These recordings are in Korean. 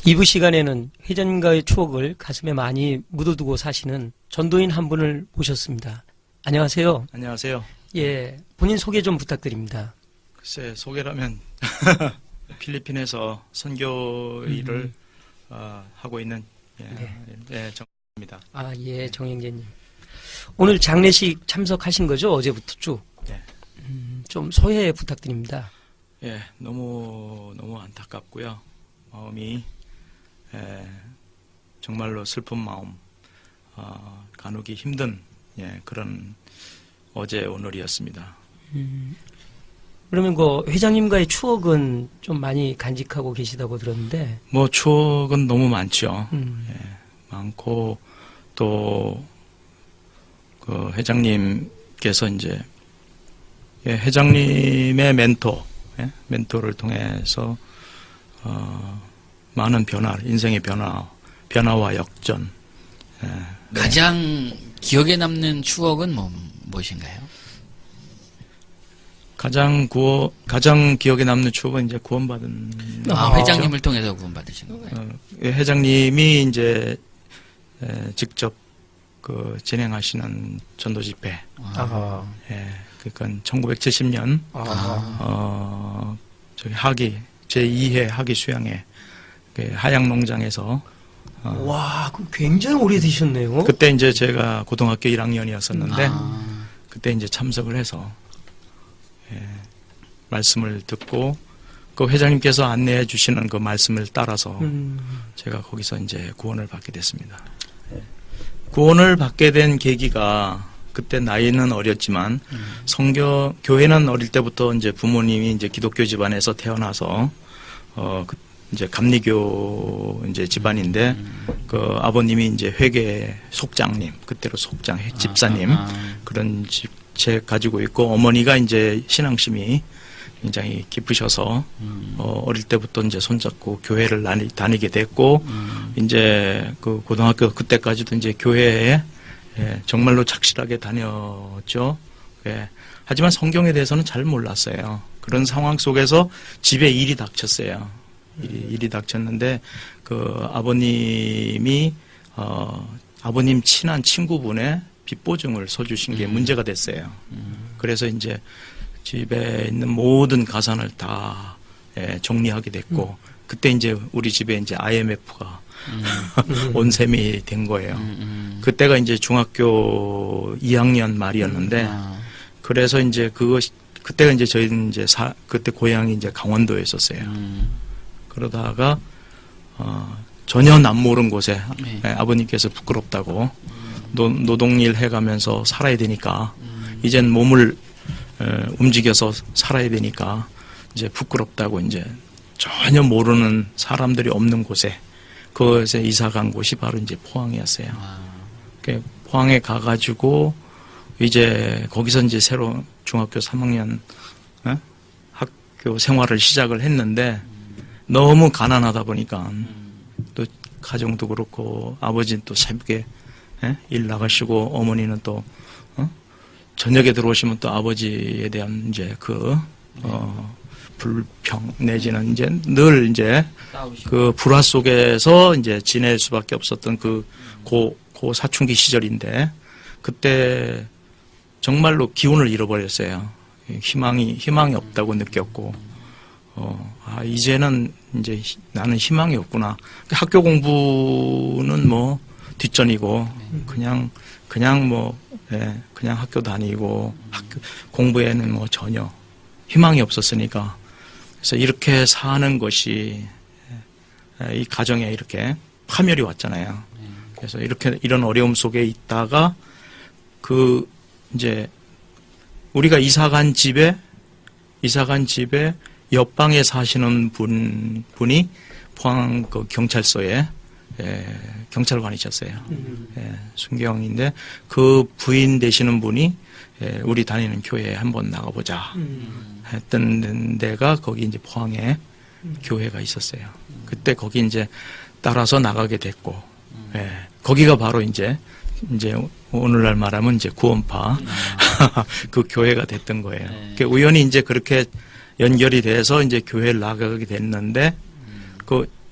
2부 시간에는 회장님과의 추억을 가슴에 많이 묻어두고 사시는 전도인 한 분을 모셨습니다. 안녕하세요. 안녕하세요. 예, 본인 소개 좀 부탁드립니다. 글쎄, 소개라면 필리핀에서 선교 일을 하고 있는 정입니다. 아, 예, 정영재님. 오늘 장례식 참석하신 거죠? 어제부터 쭉. 네. 좀 소개 부탁드립니다. 예, 너무 안타깝고요. 마음이 정말로 슬픈 마음, 가누기 힘든 그런 어제 오늘이었습니다. 그러면 그 회장님과의 추억은 좀 많이 간직하고 계시다고 들었는데. 뭐 추억은 너무 많죠. 많고 또 그 회장님께서 이제 회장님의 멘토를 통해서 많은 변화, 인생의 변화와 역전. 가장 기억에 남는 추억은 무엇인가요? 가장 기억에 남는 추억은 이제 구원받은. 회장님을 통해서 구원받으신 건가요? 회장님이 이제 직접 그 진행하시는 전도 집회. 그러니까 1970년 저기 제2회 학위 수양회 하양 농장에서 와, 그 굉장히 오래되셨네요. 그때 이제 제가 고등학교 1학년이었었는데 그때 이제 참석을 해서 말씀을 듣고 그 회장님께서 안내해 주시는 그 말씀을 따라서 제가 거기서 이제 구원을 받게 됐습니다. 구원을 받게 된 계기가 그때 나이는 어렸지만 교회는 어릴 때부터 이제 부모님이 이제 기독교 집안에서 태어나서 이제 감리교 이제 집안인데 그 아버님이 이제 회계 속장님, 그때로 속장 집사님 그런 집책 가지고 있고 어머니가 이제 신앙심이 굉장히 깊으셔서 어릴 때부터 이제 손잡고 교회를 다니게 됐고 이제 그 고등학교 그때까지도 이제 교회에 정말로 착실하게 다녔죠. 하지만 성경에 대해서는 잘 몰랐어요. 그런 상황 속에서 집에 일이 닥쳤어요. 일이 닥쳤는데 그 아버님이 아버님 친한 친구분의 빚보증을 서주신 게 문제가 됐어요. 그래서 이제 집에 있는 모든 가산을 다 정리하게 됐고 그때 이제 우리 집에 이제 IMF가 온 셈이 된 거예요. 그때가 이제 중학교 2학년 말이었는데 그래서 이제 그때가 이제 저희는 이제 그때 고향이 이제 강원도에 있었어요. 그러다가 전혀 남모른 곳에 아버님께서 부끄럽다고 노동일 해가면서 살아야 되니까 이젠 몸을 움직여서 살아야 되니까 이제 부끄럽다고 이제 전혀 모르는 사람들이 없는 곳에 그것에 이사 간 곳이 바로 이제 포항이었어요. 포항에 가가지고 이제 거기서 이제 새로 중학교 3학년 학교 생활을 시작을 했는데 너무 가난하다 보니까 또 가정도 그렇고 아버지는 또 새벽에 일 나가시고 어머니는 또 저녁에 들어오시면 또 아버지에 대한 이제 불평 내지는 이제 늘 이제 그 불화 속에서 이제 지낼 수밖에 없었던 고 사춘기 시절인데 그때 정말로 기운을 잃어버렸어요. 희망이 없다고 느꼈고 이제는 이제 나는 희망이 없구나. 학교 공부는 뭐 뒷전이고 그냥 학교 다니고 공부에는 뭐 전혀 희망이 없었으니까 그래서 이렇게 사는 것이 이 가정에 이렇게 파멸이 왔잖아요. 그래서 이런 어려움 속에 있다가 이제 우리가 이사간 집에 옆방에 사시는 분이 포항 그 경찰서에 경찰관이셨어요. 순경인데 그 부인 되시는 분이 우리 다니는 교회에 한번 나가보자 했던 데가 거기 이제 포항에 교회가 있었어요. 그때 거기 이제 따라서 나가게 됐고, 거기가 바로 이제 오늘날 말하면 이제 구원파 그 교회가 됐던 거예요. 우연히 이제 그렇게 연결이 돼서 이제 교회를 나가게 됐는데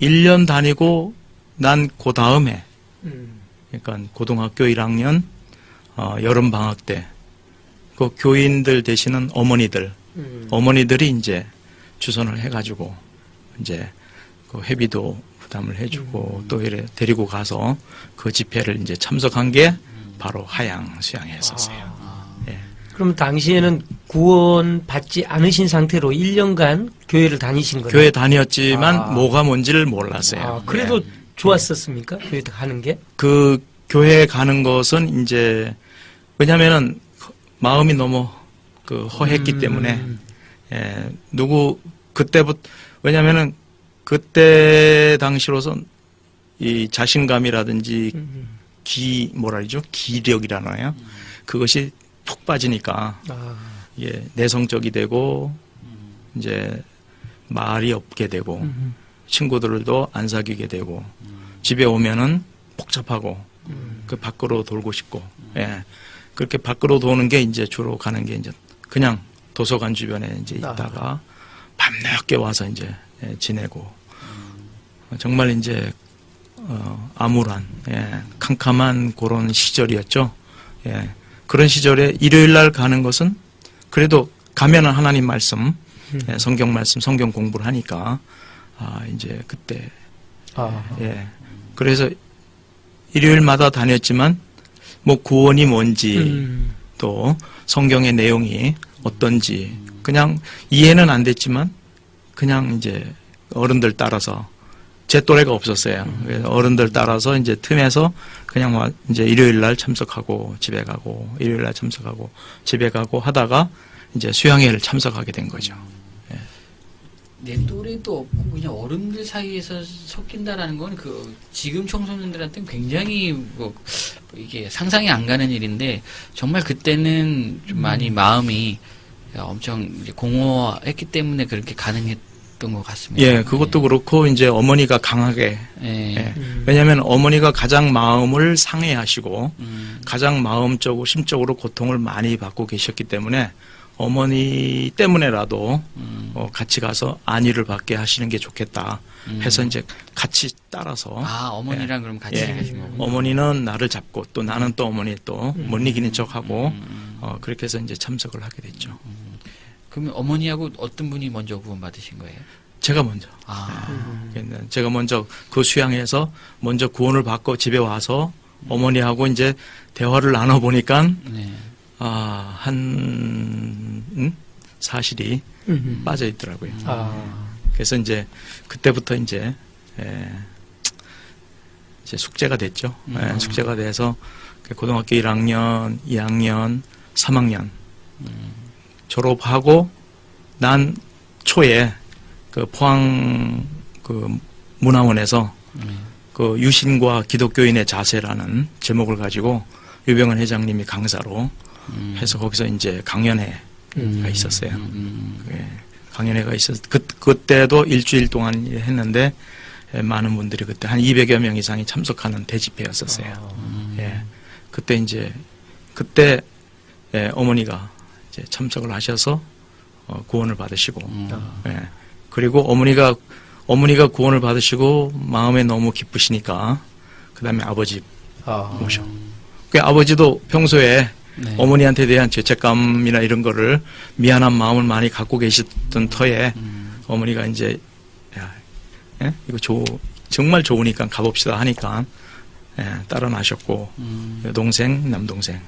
1년 다니고 난 그 다음에 음. 그러니까 고등학교 1학년 여름 방학 때 그 교인들 되시는 어머니들이 이제 주선을 해가지고 이제 그 회비도 부담을 해주고 또 이래 데리고 가서 그 집회를 이제 참석한 게 바로 하양 수양회였었어요. 예. 그럼 당시에는 구원 받지 않으신 상태로 1년간 교회를 다니신 거예요? 교회 다녔지만 아. 뭐가 뭔지를 몰랐어요. 아, 그래도 예. 좋았었습니까? 교회 가는 게? 그 교회에 가는 것은 이제 왜냐면은 마음이 너무 그 허했기 때문에 그때부터 왜냐면은 그때 당시로선 이 자신감이라든지 뭐라 그러죠? 기력이라나요? 그것이 푹 빠지니까 아, 예, 내성적이 되고 이제 말이 없게 되고 친구들도 안 사귀게 되고 집에 오면은 복잡하고 그 밖으로 돌고 싶고 예. 그렇게 밖으로 도는 게 이제 주로 가는 게 이제 그냥 도서관 주변에 이제 있다가 밤늦게 와서 이제 지내고 정말 이제 암울한 캄캄한 그런 시절이었죠. 예. 그런 시절에 일요일 날 가는 것은 그래도 가면은 하나님 말씀, 성경 말씀, 성경 공부를 하니까 이제 그때 예. 그래서 일요일마다 다녔지만 뭐 구원이 뭔지 또 성경의 내용이 어떤지 그냥 이해는 안 됐지만 그냥 이제 어른들 따라서 제 또래가 없었어요. 그래서 어른들 따라서 이제 틈에서 그냥 이제 일요일 날 참석하고 집에 가고 일요일 날 참석하고 집에 가고 하다가 이제 수양회를 참석하게 된 거죠. 내 또래도 없고 그냥 어른들 사이에서 섞인다라는 건 그 지금 청소년들한테는 굉장히 뭐 이게 상상이 안 가는 일인데 정말 그때는 좀 많이 마음이 엄청 이제 공허했기 때문에 그렇게 가능했던 것 같습니다. 예, 그것도 그렇고 이제 어머니가 강하게 예. 왜냐하면 어머니가 가장 마음을 상해하시고 가장 마음적으로 심적으로 고통을 많이 받고 계셨기 때문에 어머니 때문에라도 같이 가서 안위를 받게 하시는 게 좋겠다 해서 이제 같이 따라서 어머니랑 그럼 같이 계신 거군요. 어머니는 나를 잡고 또 나는 또 어머니 또 못 이기는 척하고 그렇게 해서 이제 참석을 하게 됐죠. 그러면 어머니하고 어떤 분이 먼저 구원받으신 거예요? 제가 먼저. 제가 먼저 그 수양에서 먼저 구원을 받고 집에 와서 어머니하고 이제 대화를 나눠보니까 네. 사실이 빠져 있더라고요. 아. 그래서 이제 그때부터 이제 숙제가 됐죠. 숙제가 돼서 고등학교 1학년, 2학년, 3학년 졸업하고 난 초에 그 포항 그 문화원에서 그 유신과 기독교인의 자세라는 제목을 가지고 유병헌 회장님이 강사로 해서 거기서 이제 강연회가 있었어요. 강연회가 있었. 그때도 일주일 동안 했는데 많은 분들이 그때 한 200여 명 이상이 참석하는 대집회였었어요. 예. 그때 이제 그때 어머니가 이제 참석을 하셔서 구원을 받으시고, 예. 그리고 어머니가 구원을 받으시고 마음에 너무 기쁘시니까 그 다음에 아버지 모셔. 그 아버지도 평소에 네. 어머니한테 대한 죄책감이나 이런 거를 미안한 마음을 많이 갖고 계셨던 터에 어머니가 이제 이거 정말 좋으니까 가봅시다 하니까 따라 나셨고 동생 남동생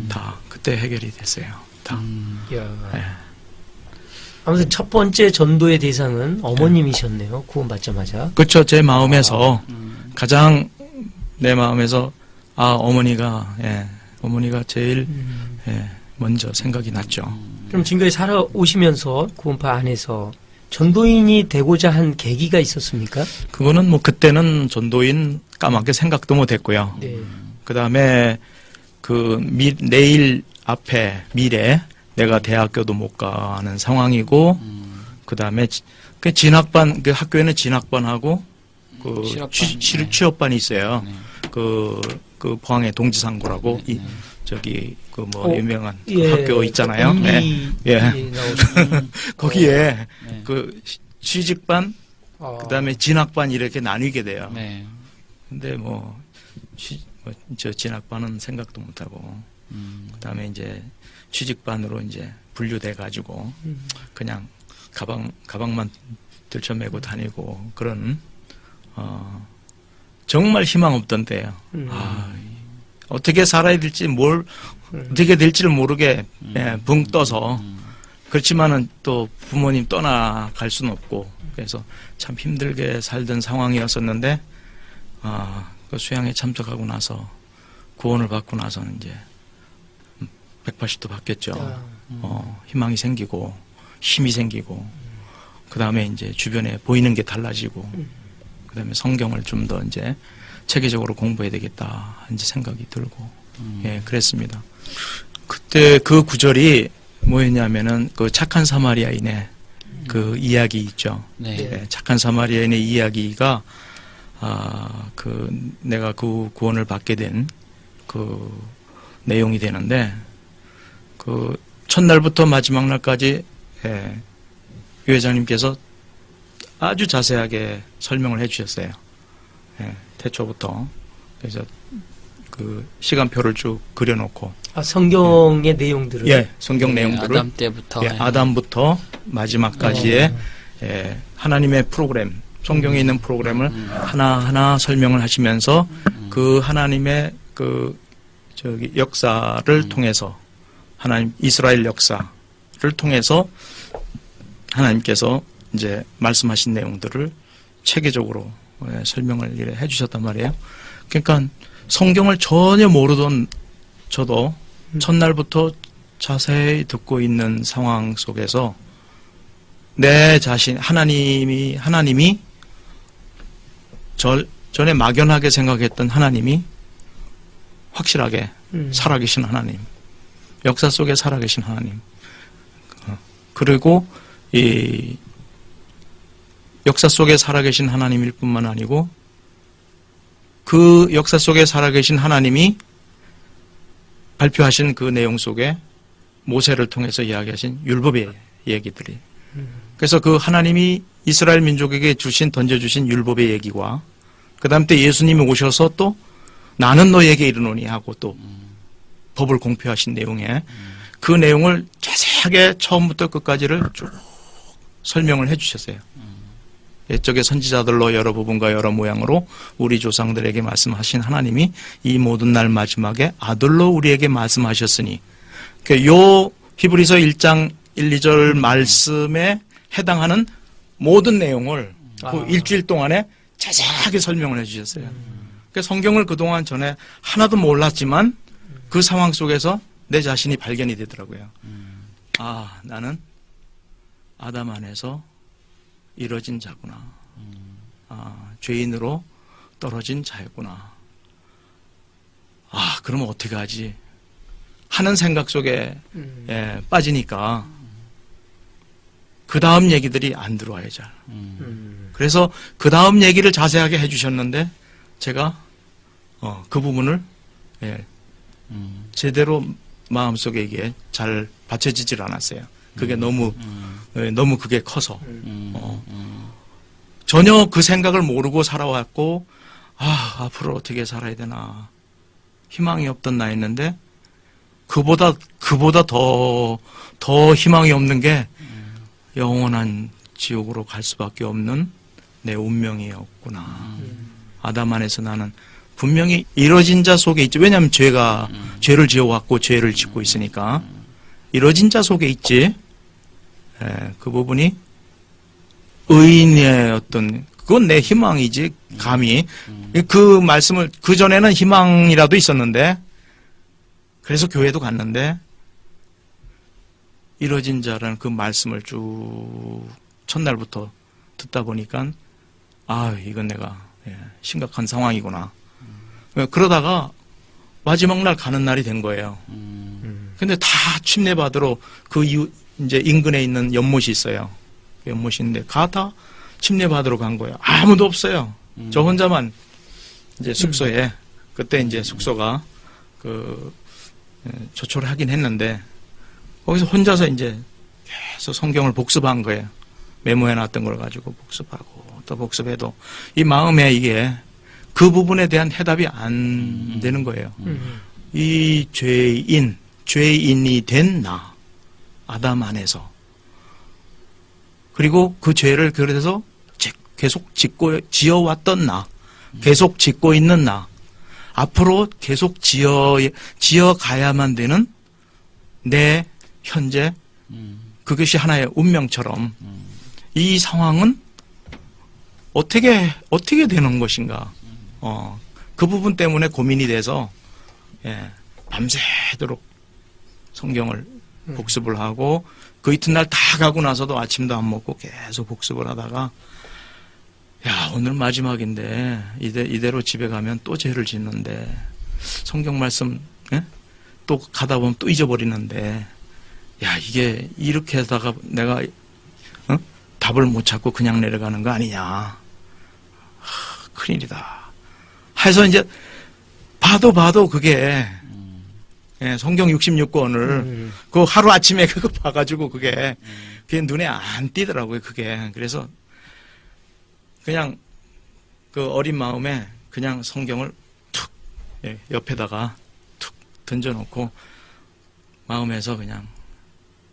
다 그때 해결이 됐어요. 다. 아무튼 첫 번째 전도의 대상은 어머님이셨네요. 구원받자마자. 그렇죠. 제 마음에서 가장 내 마음에서 어머니가 제일 먼저 생각이 났죠. 그럼 지금까지 살아오시면서 구원파 안에서 전도인이 되고자 한 계기가 있었습니까? 그거는 뭐 그때는 전도인 까맣게 생각도 못했고요. 네. 그 다음에 내일 앞에 미래 내가 대학교도 못 가는 상황이고 그 다음에 그 진학반 그 학교에는 진학반하고 그 취업반이 있어요. 네. 그 포항의 동지상고라고 저기 유명한 그 예, 학교 있잖아요. 예. 거기에 그 취직반 그 다음에 진학반 이렇게 나뉘게 돼요. 네. 근데 저 진학반은 생각도 못하고, 그 다음에 이제 취직반으로 이제 분류돼가지고, 그냥 가방만 들쳐매고 다니고, 그런, 정말 희망 없던 때예요. 어떻게 살아야 될지 어떻게 될지를 모르게 붕 떠서, 그렇지만은 또 부모님 떠나갈 수는 없고, 그래서 참 힘들게 살던 상황이었었는데, 그 수양에 참석하고 나서 구원을 받고 나서는 이제 180도 바뀌었죠. 희망이 생기고 힘이 생기고, 그 다음에 이제 주변에 보이는 게 달라지고, 그 다음에 성경을 좀 더 이제 체계적으로 공부해야 되겠다 이제 생각이 들고, 예, 그랬습니다. 그때 그 구절이 뭐였냐면은 그 착한 사마리아인의 그 이야기 있죠. 네. 예, 착한 사마리아인의 이야기가 내가 그 구원을 받게 된 그 내용이 되는데, 그 첫날부터 마지막 날까지 유 회장님께서 아주 자세하게 설명을 해주셨어요. 태초부터. 그래서 그 시간표를 쭉 그려놓고. 성경의 내용들을. 예, 성경 내용들을. 아담 때부터. 아담부터 마지막까지의 하나님의 프로그램, 성경에 있는 프로그램을 하나하나 설명을 하시면서 그 하나님의 역사를 통해서, 하나님 이스라엘 역사를 통해서 하나님께서 이제 말씀하신 내용들을 체계적으로 설명을 해 주셨단 말이에요. 그러니까 성경을 전혀 모르던 저도 첫날부터 자세히 듣고 있는 상황 속에서 내 자신, 하나님이 전에 막연하게 생각했던 하나님이 확실하게 살아계신 하나님, 역사 속에 살아계신 하나님, 그리고 이 역사 속에 살아계신 하나님일 뿐만 아니고 그 역사 속에 살아계신 하나님이 발표하신 그 내용 속에 모세를 통해서 이야기하신 율법의 얘기들이, 그래서 그 하나님이 이스라엘 민족에게 던져주신 율법의 얘기와 그 다음 때 예수님이 오셔서 또 나는 너에게 이르노니 하고 또 법을 공표하신 내용에 그 내용을 자세하게 처음부터 끝까지를 쭉 설명을 해 주셨어요. 옛적의 선지자들로 여러 부분과 여러 모양으로 우리 조상들에게 말씀하신 하나님이 이 모든 날 마지막에 아들로 우리에게 말씀하셨으니, 요 히브리서 1장 1, 2절 말씀에 해당하는 모든 내용을 그 일주일 동안에 자세하게 설명을 해 주셨어요. 성경을 그동안 전에 하나도 몰랐지만 그 상황 속에서 내 자신이 발견이 되더라고요. 나는 아담 안에서 이뤄진 자구나. 죄인으로 떨어진 자였구나. 그러면 어떻게 하지? 하는 생각 속에 빠지니까 그 다음 얘기들이 안 들어와요, 잘. 그래서 그 다음 얘기를 자세하게 해주셨는데 제가 그 부분을 제대로 마음속에 이게 잘 받쳐지질 않았어요. 그게 너무 그게 커서 전혀 그 생각을 모르고 살아왔고, 앞으로 어떻게 살아야 되나 희망이 없던 나였는데 그보다 더 희망이 없는 게 영원한 지옥으로 갈 수밖에 없는 내 운명이었구나. 아담 안에서 나는 분명히 이뤄진 자 속에 있지. 왜냐하면 죄를 지어왔고 죄를 짓고 있으니까 이뤄진 자 속에 있지. 그 부분이 의인의 그건 내 희망이지. 감히 그 말씀을, 그 전에는 희망이라도 있었는데, 그래서 교회도 갔는데 이뤄진 자라는 그 말씀을 쭉 첫날부터 듣다 보니까 이건 내가 심각한 상황이구나. 그러다가 마지막 날 가는 날이 된 거예요. 근데 다 침례받으러 그 이후 이제 인근에 있는 연못이 있어요. 연못이 있는데 다 침례받으러 간 거예요. 아무도 없어요. 저 혼자만 이제 숙소에, 그때 이제 숙소가 조촐을 하긴 했는데 거기서 혼자서 이제 계속 성경을 복습한 거예요. 메모해 놨던 걸 가지고 복습하고 또 복습해도 이 마음에 이게 그 부분에 대한 해답이 안 되는 거예요. 이 죄인이 된 나, 아담 안에서. 그리고 그 죄를 그래서 계속 지어왔던 나, 계속 짓고 있는 나, 앞으로 계속 지어가야만 되는 내 현재, 그것이 하나의 운명처럼 이 상황은 어떻게 되는 것인가. 그 부분 때문에 고민이 돼서, 밤새도록 성경을 복습을 하고, 그 이튿날 다 가고 나서도 아침도 안 먹고 계속 복습을 하다가, 야, 오늘 마지막인데, 이대로 집에 가면 또 죄를 짓는데, 성경 말씀, 또 가다 보면 또 잊어버리는데, 야, 이게 이렇게 하다가 내가, 답을 못 찾고 그냥 내려가는 거 아니냐. 큰일이다. 해서 이제, 봐도 그게, 성경 66권을, 그 하루 아침에 그거 봐가지고 그게 눈에 안 띄더라고요, 그게. 그래서, 그냥 그 어린 마음에 그냥 성경을 툭 옆에다가 툭 던져놓고 마음에서 그냥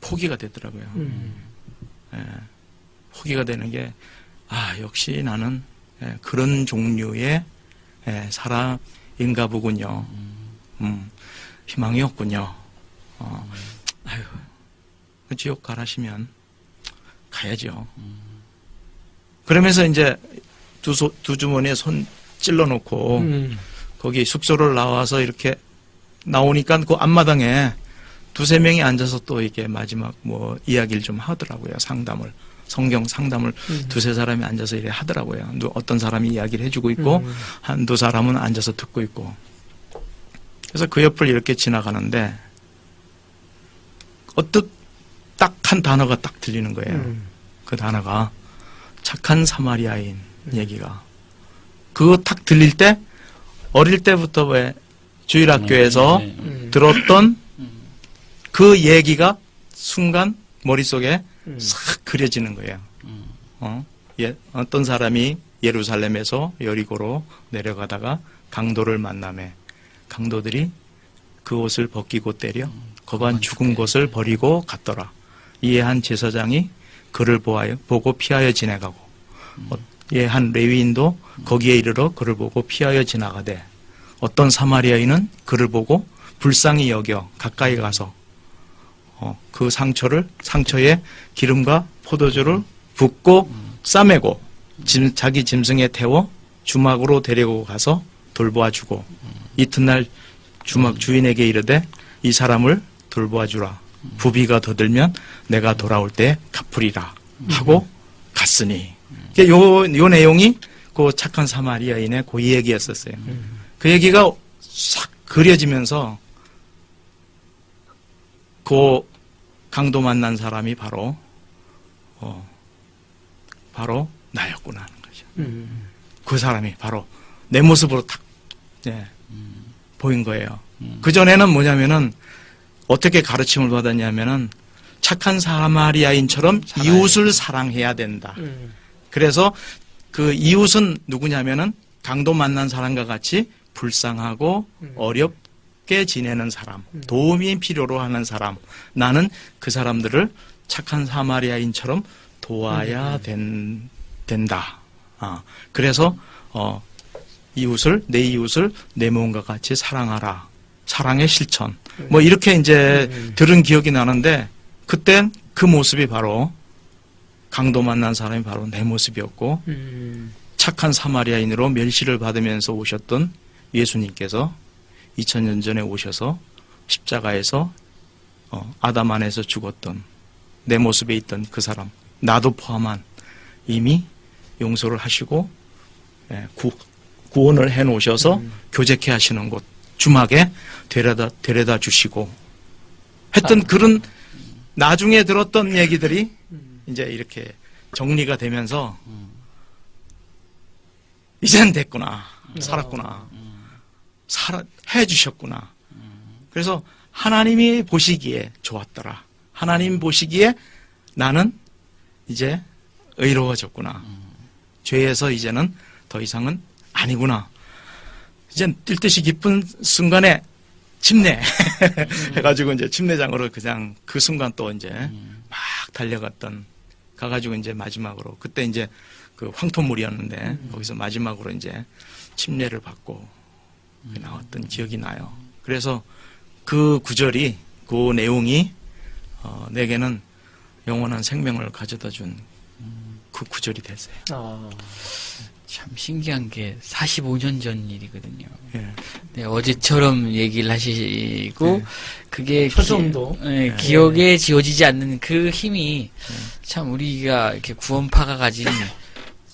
포기가 되더라고요. 포기가 되는 게 역시 나는 그런 종류의 사람인가 보군요. 희망이 없군요. 지옥 가라시면 가야죠. 그러면서 이제 두 주머니에 손 찔러놓고 거기 숙소를 나와서 이렇게 나오니까 그 앞마당에 두세 명이 앉아서 또 이렇게 마지막 뭐 이야기를 좀 하더라고요. 성경 상담을 두세 사람이 앉아서 이렇게 하더라고요. 어떤 사람이 이야기를 해주고 있고 한두 사람은 앉아서 듣고 있고. 그래서 그 옆을 이렇게 지나가는데 어떻게 딱 한 단어가 딱 들리는 거예요. 그 단어가 착한 사마리아인 얘기가. 그거 탁 들릴 때 어릴 때부터 왜 주일학교에서 들었던 그 얘기가 순간 머릿속에 싹 그려지는 거예요. 어떤 사람이 예루살렘에서 여리고로 내려가다가 강도를 만나매 강도들이 그 옷을 벗기고 때려 거반 죽은 곳을 버리고 갔더라. 이에 한 제사장이 그를 보고 피하여 지나가고 예, 한 레위인도 거기에 이르러 그를 보고 피하여 지나가되 어떤 사마리아인은 그를 보고 불쌍히 여겨 가까이 가서 그 상처에 기름과 포도주를 붓고 싸매고 자기 짐승에 태워 주막으로 데리고 가서 돌보아주고 이튿날 주막 주인에게 이르되 이 사람을 돌보아주라. 부비가 더 들면 내가 돌아올 때 갚으리라 하고 갔으니. 요 내용이 그 착한 사마리아인의 그 얘기였었어요. 그 얘기가 싹 그려지면서 그 강도 만난 사람이 바로 나였구나 하는 거죠. 그 사람이 바로 내 모습으로 딱 보인 거예요. 그전에는 뭐냐면은 어떻게 가르침을 받았냐면은 착한 사마리아인처럼 이웃을 사랑해야 된다. 그래서 그 이웃은 누구냐면은 강도 만난 사람과 같이 불쌍하고 어렵게 지내는 사람, 도움이 필요로 하는 사람. 나는 그 사람들을 착한 사마리아인처럼 도와야 된다. 그래서 내 이웃을 내 몸과 같이 사랑하라. 사랑의 실천. 뭐 이렇게 이제 들은 기억이 나는데 그땐 그 모습이 바로 강도 만난 사람이 바로 내 모습이었고 착한 사마리아인으로 멸시를 받으면서 오셨던 예수님께서 2000년 전에 오셔서 십자가에서 아담 안에서 죽었던 내 모습에 있던 그 사람, 나도 포함한 이미 용서를 하시고 구원을 해놓으셔서 교제케 하시는 곳 주막에 데려다 주시고 했던 그런 나중에 들었던 얘기들이 이제 이렇게 정리가 되면서 이젠 됐구나. 살았구나. 해주셨구나. 그래서 하나님이 보시기에 좋았더라. 하나님 보시기에 나는 이제 의로워졌구나. 죄에서 이제는 더 이상은 아니구나. 이젠 뛸 듯이 기쁜 순간에 침례 해가지고 이제 침례장으로 그냥 그 순간 또 이제 막 달려갔던 가가지고 이제 마지막으로 그때 이제 그 황토물이었는데 거기서 마지막으로 이제 침례를 받고 나왔던 기억이 나요. 그래서 그 구절이 그 내용이 내게는 영원한 생명을 가져다 준 그 구절이 됐어요. 참 신기한 게 45년 전 일이거든요. 예. 네, 어제처럼 얘기를 하시고 네. 그게 표정도 기억에 지워지지 않는 그 힘이 참 우리가 이렇게 구원파가 가진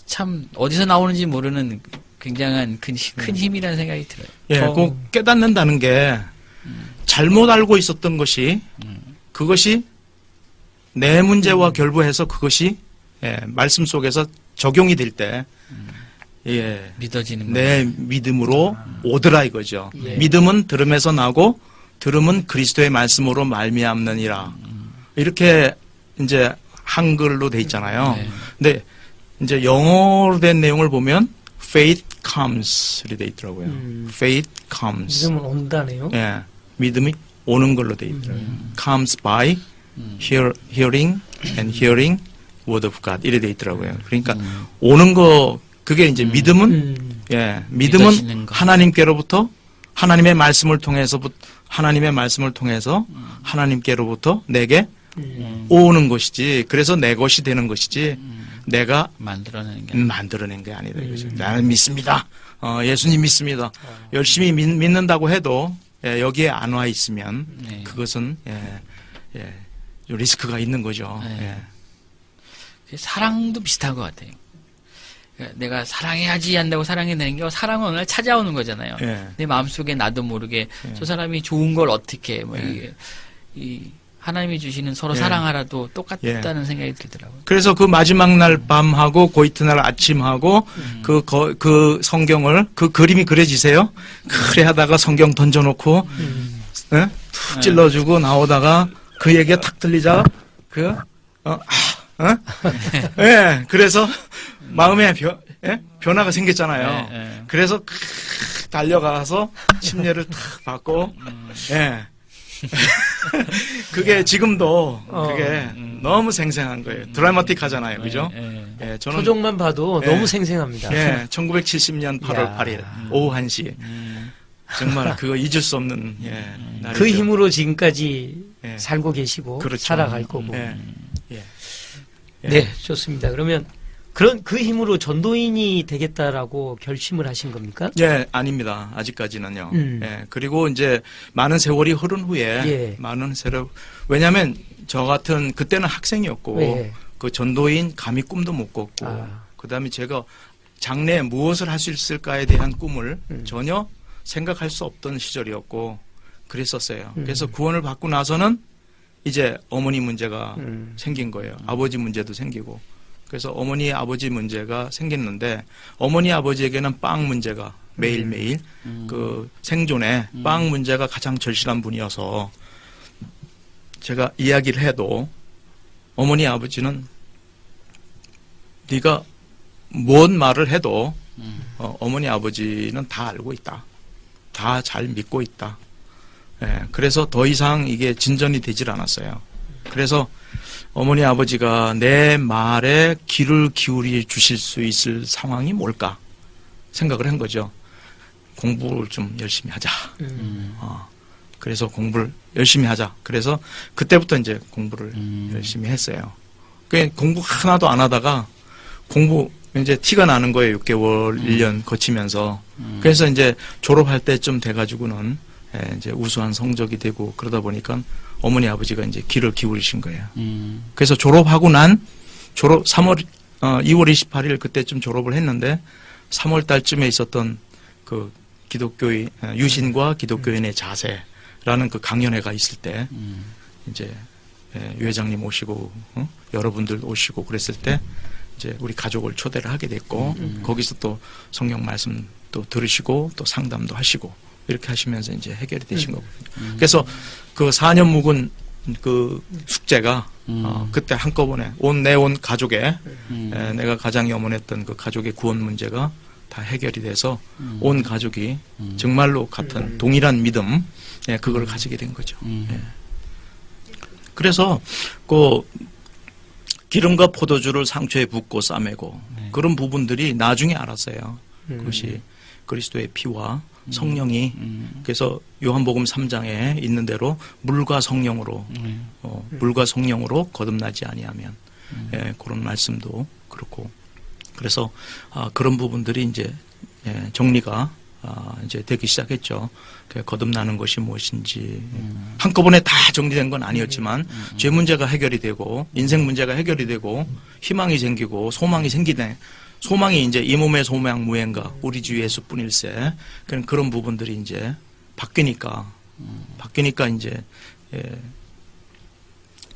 참 어디서 나오는지 모르는 굉장한 큰 힘이라는 생각이 들어요. 예, 꼭 깨닫는다는 게 잘못 알고 있었던 것이 그것이 내 문제와 결부해서 그것이 말씀 속에서 적용이 될 때 믿어지는 내 믿음으로 오더라 이거죠. 예. 믿음은 들음에서 나고 들음은 그리스도의 말씀으로 말미암느니라. 이렇게 이제 한글로 돼 있잖아요. 네. 근데 이제 영어로 된 내용을 보면 faith comes 이렇게 돼 있더라고요. faith comes. 믿음은 온다네요. 예. 믿음이 오는 걸로 돼 있더라고요. comes by hearing and hearing word of God 이래 돼 있더라고요. 그러니까 오는 거 그게 이제 믿음은 예, 믿어지는 믿음은 거. 하나님께로부터 하나님의 말씀을 통해서 하나님께로부터 내게 오는 것이지. 그래서 내 것이 되는 것이지. 내가 만들어낸 게 아니다 이거죠. 나는 믿습니다. 예수님 믿습니다. 열심히 믿는다고 해도 여기에 안 와 있으면 그것은 좀 리스크가 있는 거죠. 사랑도 비슷한 것 같아요. 그러니까 내가 사랑해야지 한다고 사랑해내는 게 사랑은 어느 날 찾아오는 거잖아요. 내 마음속에 나도 모르게 저 사람이 좋은 걸 어떻게 이 하나님이 주시는 서로 사랑하라도 똑같다는 생각이 들더라고요. 그래서 그 마지막 날 밤하고 그 이튿날 아침하고 그 성경을 그 그림이 그려지세요. 그래 하다가 성경 던져놓고 툭 찔러주고 나오다가 그 얘기가 탁 들리자 예, 그래서 마음에 변화가 생겼잖아요. 그래서 달려가서 침례를 탁 받고 그게 지금도 그게 너무 생생한 거예요. 드라마틱하잖아요. 그죠? 저는 표정만 봐도 너무 생생합니다. 1970년 8월 8일 오후 1시 정말 그거 잊을 수 없는 날이죠. 그 힘으로 지금까지 살고 계시고 그렇죠. 살아갈 거고. 네, 좋습니다. 그러면 그 힘으로 전도인이 되겠다라고 결심을 하신 겁니까? 아닙니다. 아직까지는요. 그리고 이제 많은 세월이 흐른 후에 왜냐하면 저 같은 그때는 학생이었고 그 전도인 감히 꿈도 못 꿨고 그다음에 제가 장래에 무엇을 할 수 있을까에 대한 꿈을 전혀 생각할 수 없던 시절이었고 그랬었어요. 그래서 구원을 받고 나서는 이제 어머니 문제가 생긴 거예요. 아버지 문제도 생기고. 그래서 어머니 아버지 문제가 생겼는데 어머니 아버지에게는 빵 문제가 매일매일 그 생존에 빵 문제가 가장 절실한 분이어서 제가 이야기를 해도 어머니 아버지는 네가 뭔 말을 해도 어머니 아버지는 다 알고 있다. 다 잘 믿고 있다. 그래서 더 이상 이게 진전이 되질 않았어요. 그래서 어머니 아버지가 내 말에 귀를 기울여 주실 수 있을 상황이 뭘까 생각을 한 거죠. 공부를 좀 열심히 하자. 그래서 공부를 열심히 하자. 그래서 그때부터 이제 공부를 열심히 했어요. 공부 하나도 안 하다가 공부 이제 티가 나는 거예요. 6개월, 1년 거치면서. 그래서 이제 졸업할 때쯤 돼가지고는 이제 우수한 성적이 되고 그러다 보니까 어머니 아버지가 이제 귀를 기울이신 거예요. 그래서 졸업하고 2월 28일 그때쯤 졸업을 했는데 3월 달쯤에 있었던 그 기독교의 유신과 기독교인의 자세라는 그 강연회가 있을 때 이제 유 회장님 오시고 여러분들 오시고 그랬을 때 이제 우리 가족을 초대를 하게 됐고 거기서 또 성경 말씀 또 들으시고 또 상담도 하시고 이렇게 하시면서 이제 해결이 되신 거거든요. 그래서 그 4년 묵은 그 숙제가 그때 한꺼번에 내 온 가족에 내가 가장 염원했던 그 가족의 구원 문제가 다 해결이 돼서 온 가족이 정말로 같은 동일한 믿음, 그걸 가지게 된 거죠. 예. 그래서 그 기름과 포도주를 상처에 붓고 싸매고 그런 부분들이 나중에 알았어요. 그것이 그리스도의 피와 성령이 그래서 요한복음 3장에 있는 대로 물과 성령으로 거듭나지 아니하면 그런 말씀도 그렇고 그래서 그런 부분들이 이제 정리가 이제 되기 시작했죠. 거듭나는 것이 무엇인지 한꺼번에 다 정리된 건 아니었지만 죄 문제가 해결이 되고 인생 문제가 해결이 되고 희망이 생기고 소망이 생기네. 소망이 이제 이 몸의 소망 무행가 우리 주 예수뿐일세. 그런 부분들이 이제 바뀌니까 이제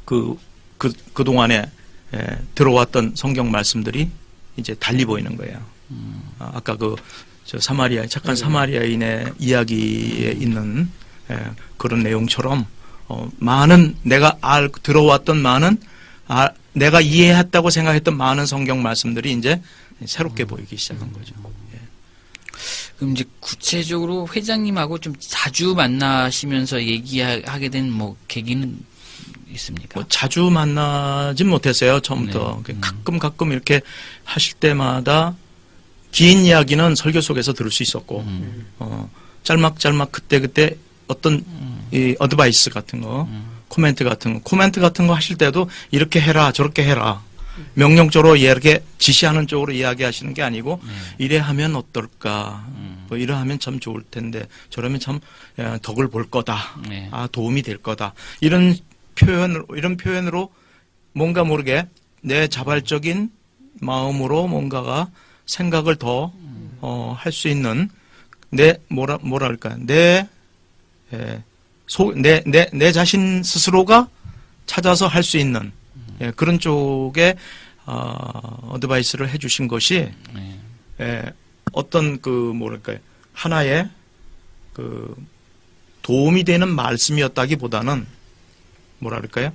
그 동안에 들어왔던 성경 말씀들이 이제 달리 보이는 거예요. 아까 저 착한 사마리아인의 이야기에 있는 그런 내용처럼 많은 내가 들어왔던 많은 내가 이해했다고 생각했던 많은 성경 말씀들이 이제 새롭게 보이기 시작한 거죠. 그럼 이제 구체적으로 회장님하고 좀 자주 만나시면서 얘기하게 된 뭐 계기는 있습니까? 뭐 자주 만나진 못했어요. 처음부터. 가끔 이렇게 하실 때마다 긴 이야기는 설교 속에서 들을 수 있었고, 짤막 그때 어떤 이 어드바이스 같은 거, 코멘트 같은 거 하실 때도 이렇게 해라, 저렇게 해라. 명령적으로 이렇게 지시하는 쪽으로 이야기하시는 게 아니고, 이래 하면 어떨까, 뭐 이래 하면 참 좋을 텐데, 저러면 참 덕을 볼 거다. 도움이 될 거다. 이런 표현으로 뭔가 모르게 내 자발적인 마음으로 뭔가가 생각을 더 할 수 있는 뭐랄까 내 자신 스스로가 찾아서 할 수 있는 그런 쪽에 어드바이스를 해주신 것이 어떤 뭐랄까요 하나의 도움이 되는 말씀이었다기보다는 뭐랄까요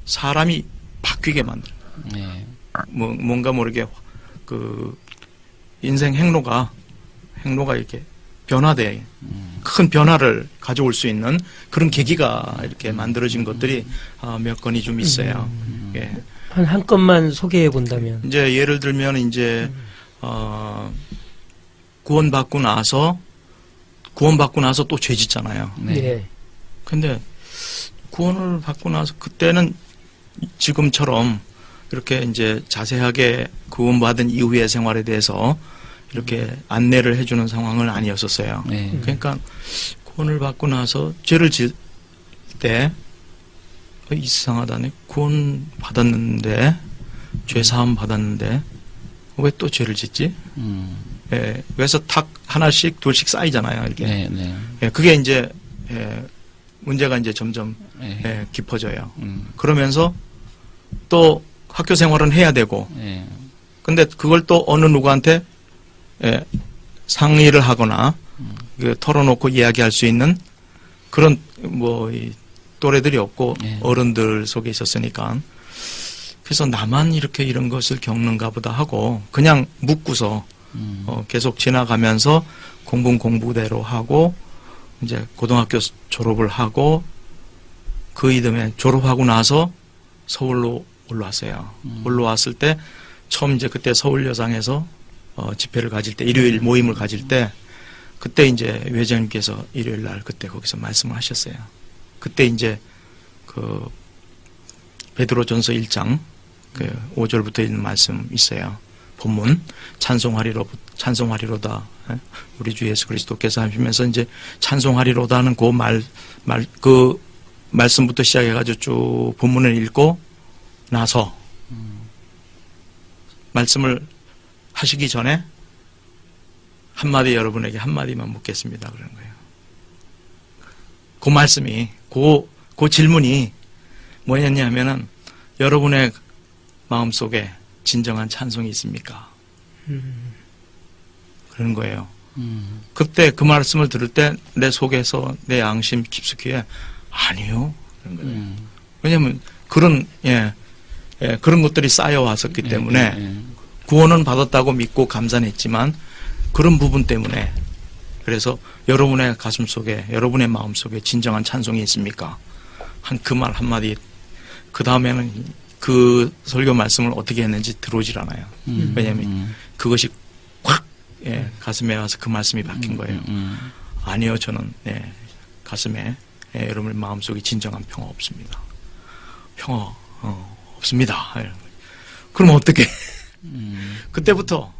사람이 바뀌게 만드는 뭔가 모르게 인생 행로가 이렇게 변화돼 큰 변화를 가져올 수 있는 그런 계기가 이렇게 만들어진 것들이 몇 건이 좀 있어요. 예. 한 건만 소개해 본다면 이제 예를 들면 이제 구원받고 나서 또 죄 짓잖아요. 네. 근데 구원을 받고 나서 그때는 지금처럼 이렇게 이제 자세하게 구원받은 이후의 생활에 대해서 이렇게 안내를 해주는 상황은 아니었었어요. 그러니까 구원을 받고 나서 죄를 지을 때 이상하다네. 구원 받았는데 죄 사함 받았는데 왜 또 죄를 짓지? 그래서 탁 하나씩 둘씩 쌓이잖아요. 이렇게. 그게 이제 문제가 이제 점점 깊어져요. 그러면서 또 학교 생활은 해야 되고, 근데 그걸 또 어느 누구한테 상의를 하거나 털어놓고 이야기할 수 있는 그런 이 또래들이 없고 어른들 속에 있었으니까 그래서 나만 이렇게 이런 것을 겪는가 보다 하고 그냥 묻고서 계속 지나가면서 공부대로 하고 이제 고등학교 졸업을 하고 그 이듬해 졸업하고 나서 서울로 올라왔어요. 올라왔을 때 처음 이제 그때 서울여상에서 집회를 가질 때 일요일 모임을 가질 때 그때 이제 회장님께서 일요일 날 그때 거기서 말씀을 하셨어요. 그때 이제 베드로전서 1장 5절부터 있는 말씀 있어요. 본문 찬송하리로다. 우리 주 예수 그리스도께서 하시면서 이제 찬송하리로다는 그 말씀부터 시작해가지고 쭉 본문을 읽고 나서 말씀을 하시기 전에 여러분에게 한마디만 묻겠습니다. 그러는 거예요. 그 말씀이, 그 질문이 뭐였냐면은 여러분의 마음속에 진정한 찬송이 있습니까? 그러는 거예요. 그때 그 말씀을 들을 때 내 속에서 내 양심 깊숙이 아니요. 그런 거예요. 왜냐하면 그런 그런 것들이 쌓여 왔었기 때문에 구원은 받았다고 믿고 감사했지만 그런 부분 때문에 그래서 여러분의 가슴 속에 여러분의 마음 속에 진정한 찬송이 있습니까? 한 그 말 한마디 그 다음에는 그 설교 말씀을 어떻게 했는지 들어오질 않아요. 왜냐하면 그것이 확 가슴에 와서 그 말씀이 박힌 거예요. 아니요, 저는 가슴에 여러분의 마음속에 진정한 평화 없습니다. 평화 없습니다. 그럼 어떻게? 그때부터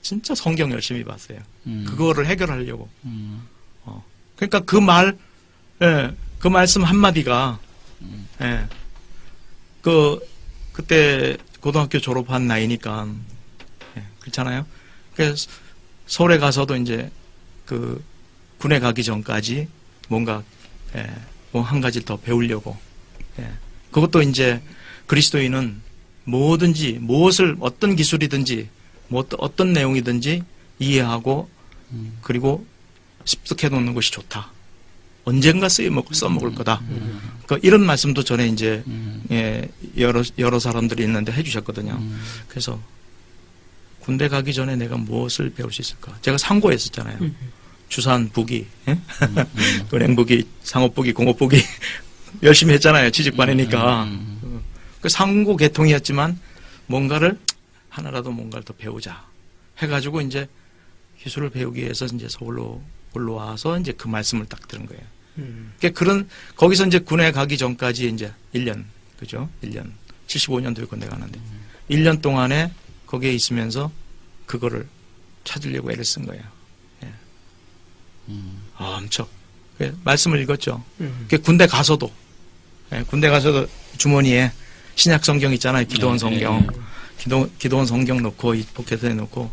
진짜 성경 열심히 봤어요. 그거를 해결하려고. 그러니까 그 말, 그 말씀 한마디가, 그때 고등학교 졸업한 나이니까, 그렇잖아요. 그래서 서울에 가서도 이제 그 군에 가기 전까지 뭔가, 뭐 한 가지 더 배우려고. 그것도 이제 그리스도인은 뭐든지, 무엇을, 어떤 기술이든지, 뭐 어떤 내용이든지 이해하고 그리고 습득해 놓는 것이 좋다. 언젠가 써먹을 거다. 그러니까 이런 말씀도 전에 이제 여러 사람들이 있는데 해주셨거든요. 그래서 군대 가기 전에 내가 무엇을 배울 수 있을까? 제가 상고했었잖아요. 주산 부기, 은행 부기, 상업 부기, 공업 부기 열심히 했잖아요. 취직반이니까. 그 상고 계통이었지만 뭔가를 하나라도 뭔가를 더 배우자 해가지고 이제 기술을 배우기 위해서 이제 서울로 올라와서 이제 그 말씀을 딱 들은 거예요. 그러니까 거기서 이제 군에 가기 전까지 이제 1년, 그죠? 1년. 75년도에 군대 가는데. 1년 동안에 거기에 있으면서 그거를 찾으려고 애를 쓴 거예요. 예. 엄청. 말씀을 읽었죠. 군대 가서도, 군대 가서도 주머니에 신약 성경 있잖아요. 기도원 성경. 기도원 성경 넣고, 이 포켓에 넣고,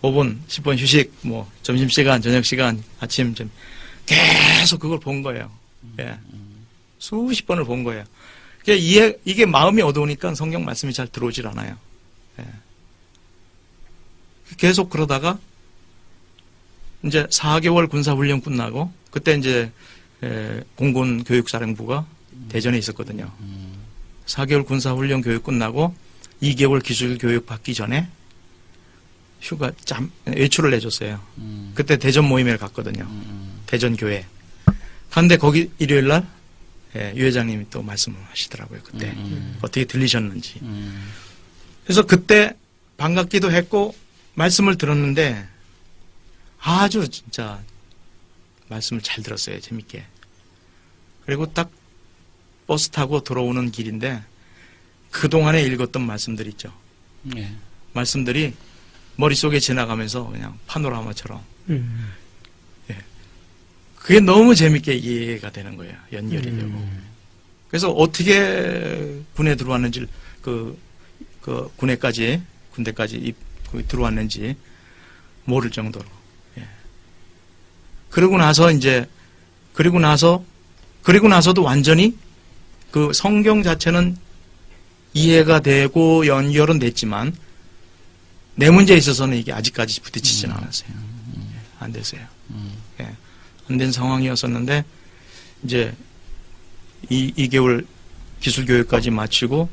5분, 10분 휴식, 뭐, 점심시간, 저녁시간, 아침, 계속 그걸 본 거예요. 수십 번을 본 거예요. 이게 마음이 어두우니까 성경 말씀이 잘 들어오질 않아요. 계속 그러다가, 이제 4개월 군사훈련 끝나고, 그때 이제, 공군 교육사령부가 대전에 있었거든요. 4개월 군사훈련 교육 끝나고 2개월 기술 교육 받기 전에 외출을 내줬어요. 그때 대전 모임에 갔거든요. 대전 교회. 근데 거기 일요일 날 유 회장님이 또 말씀을 하시더라고요. 그때 어떻게 들리셨는지. 그래서 그때 반갑기도 했고 말씀을 들었는데 아주 진짜 말씀을 잘 들었어요. 재밌게. 그리고 딱 버스 타고 들어오는 길인데 그동안에 읽었던 말씀들 있죠. 말씀들이 머릿속에 지나가면서 그냥 파노라마처럼 그게 너무 재밌게 이해가 되는 거예요. 연결이 되고. 그래서 어떻게 군에 들어왔는지 그 군대까지 들어왔는지 모를 정도로. 그리고 나서도 완전히 그 성경 자체는 이해가 되고 연결은 됐지만 내 문제에 있어서는 이게 아직까지 부딪히지는 않았어요. 안 됐어요. 안 된 상황이었었는데 이제 2개월 기술 교육까지 마치고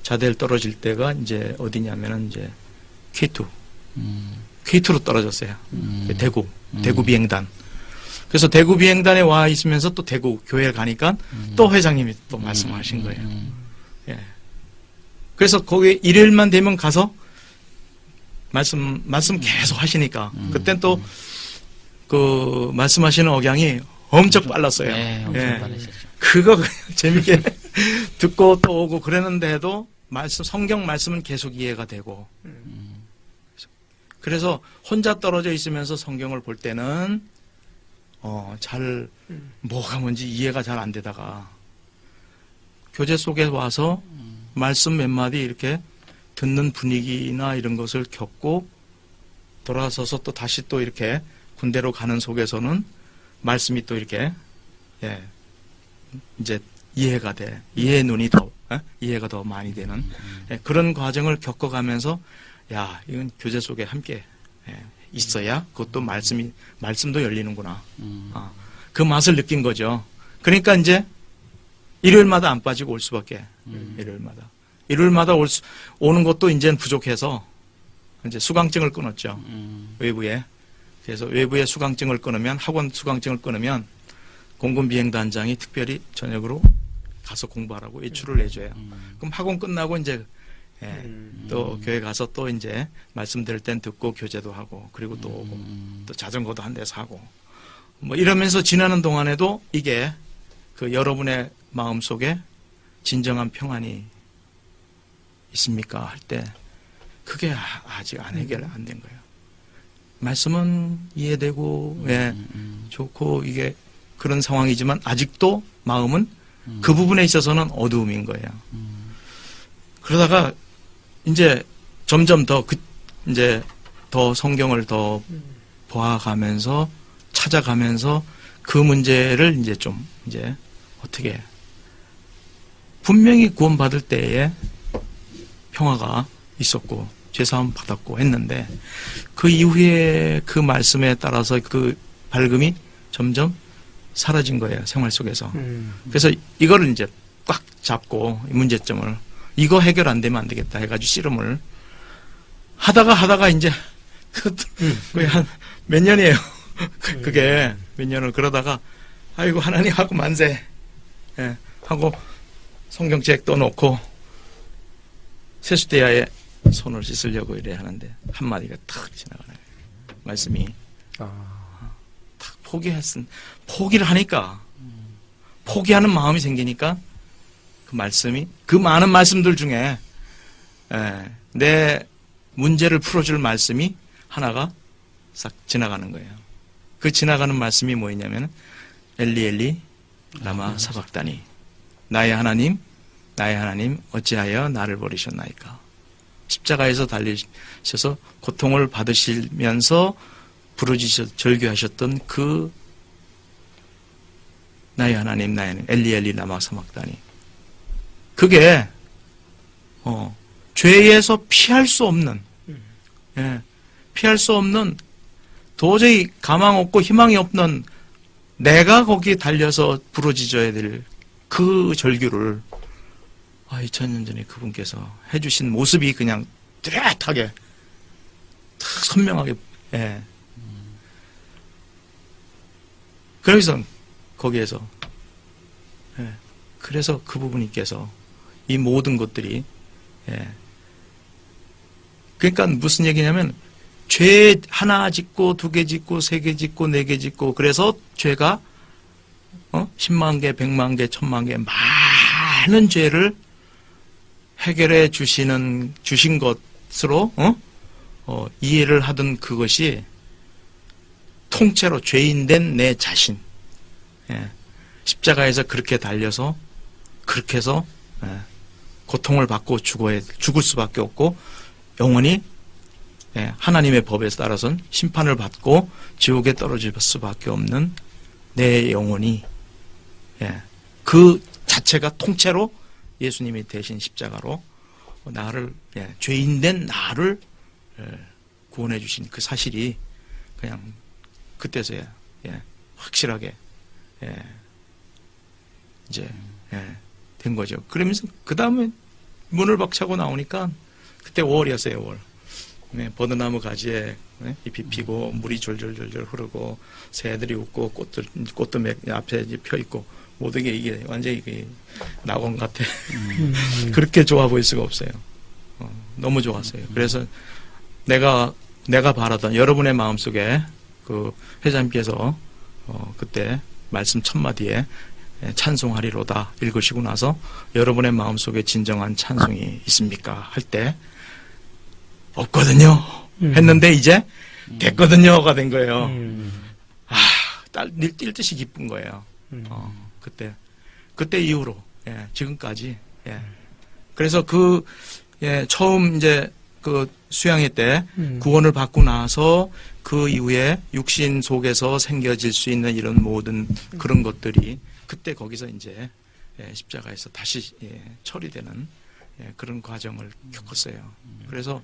자대를 떨어질 때가 이제 어디냐면은 이제 K2로 떨어졌어요. 대구 비행단. 그래서 대구 비행단에 와 있으면서 또 대구 교회에 가니까 또 회장님이 또 말씀하신 거예요. 그래서 거기 일요일만 되면 가서 말씀 계속 하시니까 그땐 또 그 말씀하시는 억양이 엄청 빨랐어요. 엄청 빠르시죠. 그거 재밌게 듣고 또 오고 그랬는데도 성경 말씀은 계속 이해가 되고 그래서 혼자 떨어져 있으면서 성경을 볼 때는 뭐가 뭔지 이해가 잘 안 되다가 교제 속에 와서 말씀 몇 마디 이렇게 듣는 분위기나 이런 것을 겪고 돌아서서 또 다시 또 이렇게 군대로 가는 속에서는 말씀이 또 이렇게 이제 이해가 돼. 이해의 눈이 이해가 더 많이 되는 그런 과정을 겪어가면서 이건 교제 속에 함께 있어야 그것도 말씀도 열리는구나. 그 맛을 느낀 거죠. 그러니까 이제 일요일마다 안 빠지고 올 수밖에. 일요일마다 오는 것도 이제는 부족해서 이제 수강증을 끊었죠. 외부에. 그래서 외부에 수강증을 끊으면, 학원 수강증을 끊으면 공군비행단장이 특별히 저녁으로 가서 공부하라고 외출을 내줘요. 그럼 학원 끝나고 이제 또 교회 가서 또 이제 말씀드릴 땐 듣고 교제도 하고, 그리고 또 오고, 또 자전거도 한 대서 하고, 뭐 이러면서 지나는 동안에도 이게 그 여러분의 마음 속에 진정한 평안이 있습니까? 할 때 그게 아직 안 해결 안 된 거예요. 말씀은 이해되고 좋고 이게 그런 상황이지만 아직도 마음은 그 부분에 있어서는 어두움인 거예요. 그러다가 이제 점점 더 이제 더 성경을 더 보아가면서 찾아가면서 그 문제를 이제 좀 이제 어떻게 분명히 구원받을 때에 평화가 있었고 죄사함 받았고 했는데 그 이후에 그 말씀에 따라서 그 밝음이 점점 사라진 거예요. 생활 속에서. 그래서 이거를 이제 꽉 잡고 이 문제점을 이거 해결 안 되면 안 되겠다 해가지고 씨름을 하다가 이제 거의 한 몇 년이에요. 그게 몇 년을 그러다가 아이고 하나님하고 만세 하고 성경책 떠놓고 세수대야에 손을 씻으려고 이래 하는데 한마디가 탁 지나가네. 말씀이 탁 포기를 하니까 포기하는 마음이 생기니까 그 말씀이 그 많은 말씀들 중에 내 문제를 풀어줄 말씀이 하나가 싹 지나가는 거예요. 그 지나가는 말씀이 뭐였냐면 엘리 엘리 라마 사박다니 나의 하나님 어찌하여 나를 버리셨나이까. 십자가에서 달리셔서 고통을 받으시면서 부르짖으셔 절규하셨던 그 나의 하나님 엘리 엘리 라마 사박다니 그게 죄에서 피할 수 없는 도저히 가망 없고 희망이 없는 내가 거기에 달려서 부르짖어야 될 그 절규를 2000년 전에 그분께서 해주신 모습이 그냥 뚜렷하게 선명하게 그래서 거기에서 그래서 그 부분님께서 이 모든 것들이 그러니까 무슨 얘기냐면 죄 하나 짓고 두 개 짓고 세 개 짓고 네 개 짓고 그래서 죄가 10만 개, 100만 개, 1000만 개 많은 죄를 해결해 주신 것으로 이해를 하던 그것이 통째로 죄인된 내 자신 십자가에서 그렇게 달려서 그렇게 해서 고통을 받고 죽을 수밖에 없고 영원히 하나님의 법에 따라서는 심판을 받고 지옥에 떨어질 수밖에 없는 내 영혼이 그 자체가 통째로 예수님이 대신 십자가로 나를 죄인된 나를 구원해 주신 그 사실이 그냥 그때서야 확실하게 이제 된 거죠. 그러면서 그 다음에 문을 박차고 나오니까 그때 5월이었어요. 5월. 버드나무 가지에 잎이 피고 물이 졸졸졸졸 흐르고 새들이 웃고 꽃도 앞에 펴 있고 모든 게 이게 완전히 낙원 같아. 그렇게 좋아 보일 수가 없어요. 너무 좋았어요. 그래서 내가 바라던 여러분의 마음속에 그 회장님께서 그때 말씀 첫 마디에 찬송하리로다 읽으시고 나서 여러분의 마음속에 진정한 찬송이 있습니까? 할 때 없거든요. 했는데 이제 됐거든요가 된 거예요. 뛸 듯이 기쁜 거예요. 그때 이후로 지금까지 그래서 처음 이제 그 수양회 때 구원을 받고 나서 그 이후에 육신 속에서 생겨질 수 있는 이런 모든 그런 것들이 그때 거기서 이제 십자가에서 다시 처리되는 그런 과정을 겪었어요. 그래서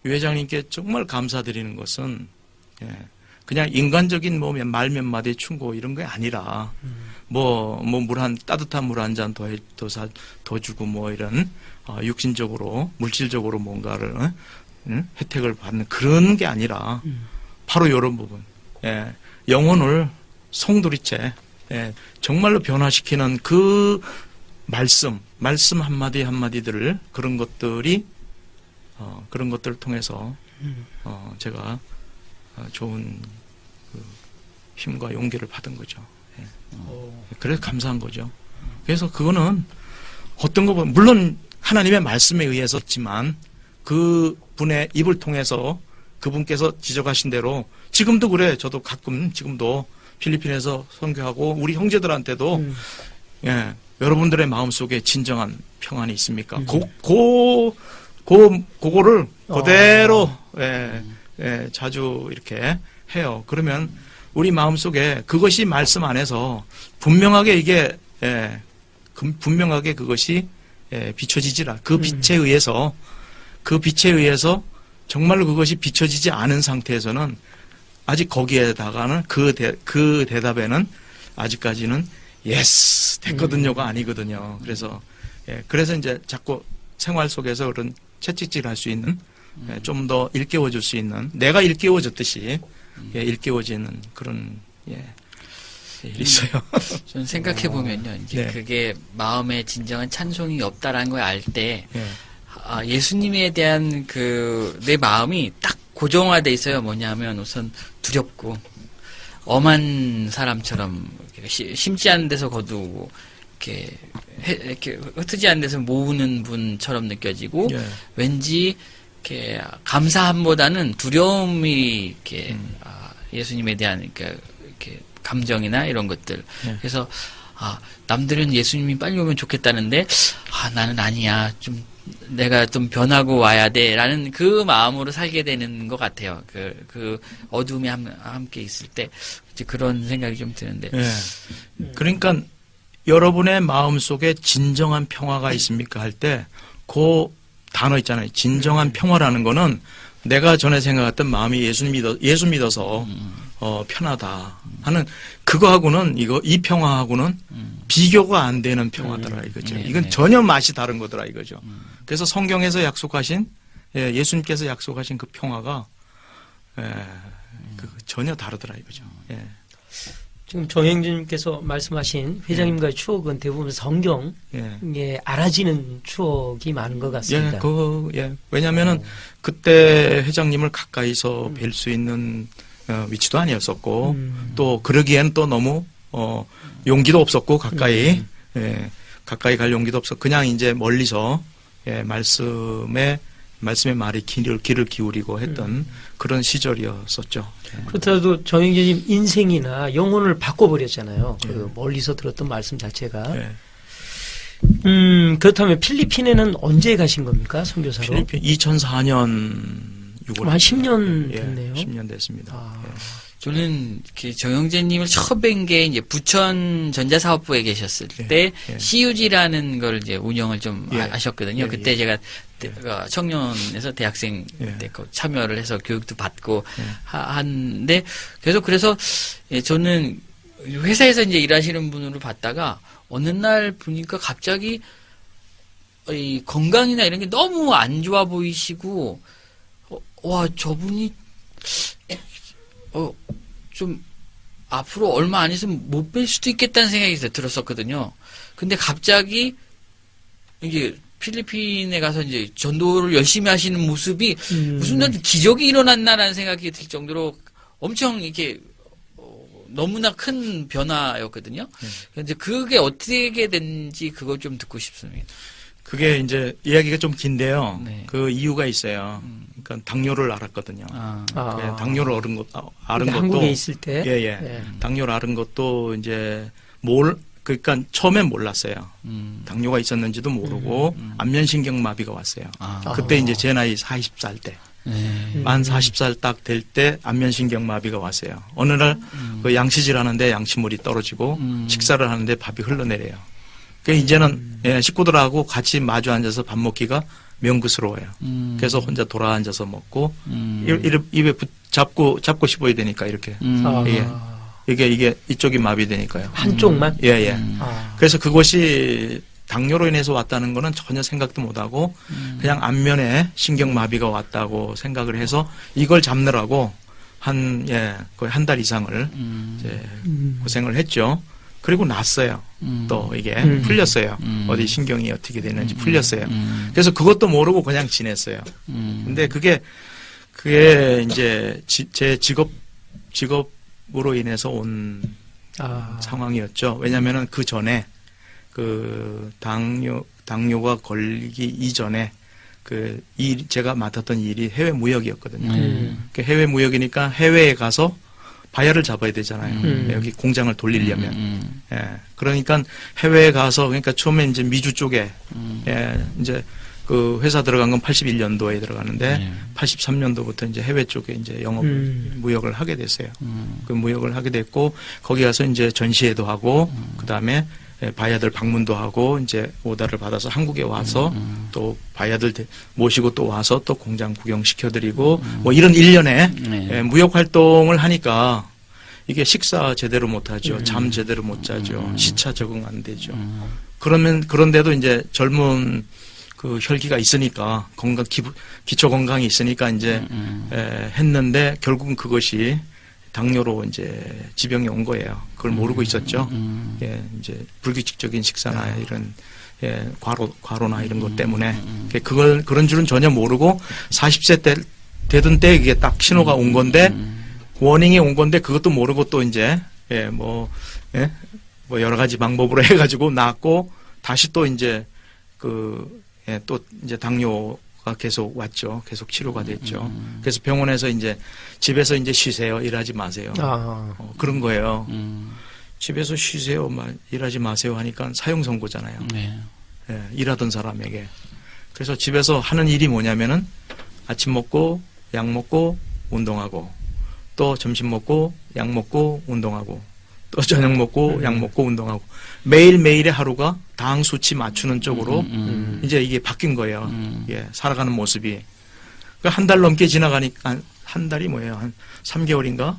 유 회장님께 정말 감사드리는 것은 그냥 인간적인 뭐 말 몇 마디 충고 이런 게 아니라 따뜻한 물 한 잔 더 주고 뭐 이런 육신적으로 물질적으로 뭔가를 혜택을 받는 그런 게 아니라 바로 이런 부분. 예, 영혼을 송두리째 정말로 변화시키는 그 말씀 한마디 한마디들을 그런 것들을 통해서 제가 좋은 그 힘과 용기를 받은 거죠. 예. 그래서 감사한 거죠. 그래서 그거는 어떤 거 보면 물론 하나님의 말씀에 의해서지만 그 분의 입을 통해서 그분께서 지적하신 대로 지금도 그래. 저도 가끔 지금도 필리핀에서 선교하고 우리 형제들한테도 여러분들의 마음속에 진정한 평안이 있습니까? 그거를 그대로 자주 이렇게 해요. 그러면 우리 마음속에 그것이 말씀 안에서 분명하게 분명하게 그것이 비춰지지라. 그 빛에 의해서 정말로 그것이 비춰지지 않은 상태에서는 아직 거기에다가는 그 대답에는 아직까지는 예스 됐거든요가 아니거든요. 그래서 이제 자꾸 생활 속에서 그런 채찍질 할 수 있는 좀 더 일깨워 줄 수 있는 내가 일깨워졌듯이 일깨워지는 그런 일이 있어요. 저는 생각해 보면요, 이제 그게 마음에 진정한 찬송이 없다라는 걸 알 때 예수님에 대한 내 마음이 딱 고정화돼 있어요. 뭐냐면 우선 두렵고 엄한 사람처럼 심지 않은 데서 거두고 이렇게 흩어지 않은 데서 모으는 분처럼 느껴지고 왠지 이렇게 감사함보다는 두려움이 이렇게 예수님에 대한 이렇게 감정이나 이런 것들. 그래서 남들은 예수님이 빨리 오면 좋겠다는데 나는 아니야. 내가 좀 변하고 와야 돼라는 그 마음으로 살게 되는 것 같아요. 그 어둠이 함께 있을 때 이제 그런 생각이 좀 드는데. 그러니까 여러분의 마음 속에 진정한 평화가 있습니까 할 때 그 단어 있잖아요. 진정한 평화라는 거는 내가 전에 생각했던 마음이 예수 믿어서 편하다 하는 그거하고는 이 평화하고는 비교가 안 되는 평화더라 이거죠. 이건 전혀 맛이 다른 거더라 이거죠. 그래서 성경에서 약속하신 예수님께서 약속하신 그 평화가 전혀 다르더라 이거죠. 지금 정영진님께서 말씀하신 회장님과의 추억은 대부분 성경에 알아지는 추억이 많은 것 같습니다. 왜냐하면은 그때 회장님을 가까이서 뵐 수 있는 위치도 아니었었고 또 그러기엔 또 너무 용기도 없었고 가까이 갈 용기도 없었고 그냥 이제 멀리서 말씀의 말에 귀를 기울이고 했던 그런 시절이었었죠. 그렇더라도 정영재님 인생이나 영혼을 바꿔버렸잖아요. 그 멀리서 들었던 말씀 자체가. 그렇다면 필리핀에는 언제 가신 겁니까? 선교사로? 필리핀 2004년 6월. 한 10년 됐네요. 10년 됐습니다. 저는 정영재님을 처음 뵌 게 이제 부천 전자사업부에 계셨을 때 CUG라는 걸 이제 운영을 좀 하셨거든요. 그때 제가 청년에서 대학생 때 참여를 해서 교육도 받고 하는데 그래서 저는 회사에서 이제 일하시는 분으로 봤다가 어느 날 보니까 갑자기 이 건강이나 이런 게 너무 안 좋아 보이시고 와 저분이 좀 앞으로 얼마 안 있으면 못 뵐 수도 있겠다는 생각이 들었었거든요. 근데 갑자기 이게 필리핀에 가서 이제 전도를 열심히 하시는 모습이 무슨 기적이 일어났나라는 생각이 들 정도로 엄청 이렇게 너무나 큰 변화였거든요. 근데 그게 어떻게 된지 그거 좀 듣고 싶습니다. 그게 이제 이야기가 좀 긴데요. 그 이유가 있어요. 그러니까 당뇨를 앓았거든요. 당뇨를 앓은 것도 한국에 있을 때 당뇨를 앓은 것도 이제 그러니까 처음엔 몰랐어요. 당뇨가 있었는지도 모르고 안면신경마비가 왔어요. 그때 이제 제 나이 40살 때. 만 40살 딱 될 때 안면신경마비가 왔어요. 어느 날 그 양치질 하는데 양치물이 떨어지고 식사를 하는데 밥이 흘러내려요. 그러니까 이제는 식구들하고 같이 마주 앉아서 밥 먹기가 명구스러워요. 그래서 혼자 돌아앉아서 먹고 입에 잡고 씹어야 되니까 이렇게. 아, 이게 이쪽이 마비되니까요. 한쪽만? 예, 예. 아. 그래서 그것이 당뇨로 인해서 왔다는 거는 전혀 생각도 못 하고 그냥 안면에 신경마비가 왔다고 생각을 해서 이걸 잡느라고 거의 한 달 이상을 이제 고생을 했죠. 그리고 났어요. 또 이게 풀렸어요. 어디 신경이 어떻게 되는지 풀렸어요. 그래서 그것도 모르고 그냥 지냈어요. 근데 그게 이제 제 직업으로 인해서 온 상황이었죠. 왜냐면은 그 전에 그 당뇨가 걸리기 이전에 제가 맡았던 일이 해외 무역이었거든요. 해외 무역이니까 해외에 가서 바야를 잡아야 되잖아요. 여기 공장을 돌리려면. 예. 그러니까 해외에 가서, 그러니까 처음에 이제 미주 쪽에, 이제 그 회사 들어간 건 81년도에 들어가는데, 83년도부터 이제 해외 쪽에 이제 무역을 하게 됐어요. 그 무역을 하게 됐고, 거기 가서 이제 전시회도 하고, 그 다음에 바야들 방문도 하고 이제 오다를 받아서 한국에 와서 또 바야들 모시고 또 와서 또 공장 구경시켜드리고 뭐 이런 일련의 무역 활동을 하니까 이게 식사 제대로 못하죠. 잠 제대로 못 자죠. 시차 적응 안 되죠. 그런데도 이제 젊은 그 혈기가 있으니까 기초 건강이 있으니까 이제 했는데 결국은 그것이 당뇨로 이제 지병이 온 거예요. 그걸 모르고 있었죠. 예, 이제 불규칙적인 식사나 이런 과로나 이런 것 때문에 그런 줄은 전혀 모르고 40세 되던 때 이게 딱 신호가 온 건데 워닝이 온 건데 그것도 모르고 또 이제 뭐 여러 가지 방법으로 해가지고 나았고 다시 또 이제 또 이제 당뇨 계속 왔죠. 계속 치료가 됐죠. 그래서 병원에서 이제 집에서 이제 쉬세요. 일하지 마세요. 그런 거예요. 집에서 쉬세요. 일하지 마세요 하니까 사형 선고잖아요. 네. 예, 일하던 사람에게. 그래서 집에서 하는 일이 뭐냐면은 아침 먹고 약 먹고 운동하고 또 점심 먹고 약 먹고 운동하고 또 저녁 먹고 약 먹고 운동하고 매일매일의 하루가 당 수치 맞추는 쪽으로 이제 이게 바뀐 거예요. 예, 살아가는 모습이. 한 달 넘게 지나가니까, 한 달이 뭐예요? 한 3개월인가?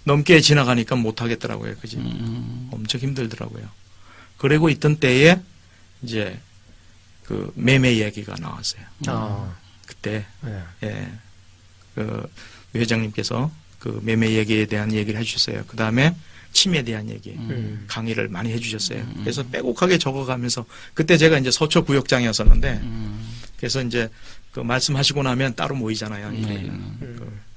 넘게 지나가니까 못 하겠더라고요. 그지? 엄청 힘들더라고요. 그리고 있던 때에 이제 그 매매 얘기가 나왔어요. 그때, 그 회장님께서 그 매매 얘기에 대한 얘기를 해주셨어요. 그 다음에 침에 대한 얘기 강의를 많이 해주셨어요. 그래서 빼곡하게 적어가면서 그때 제가 이제 서초 구역장이었었는데 그래서 이제 그 말씀하시고 나면 따로 모이잖아요.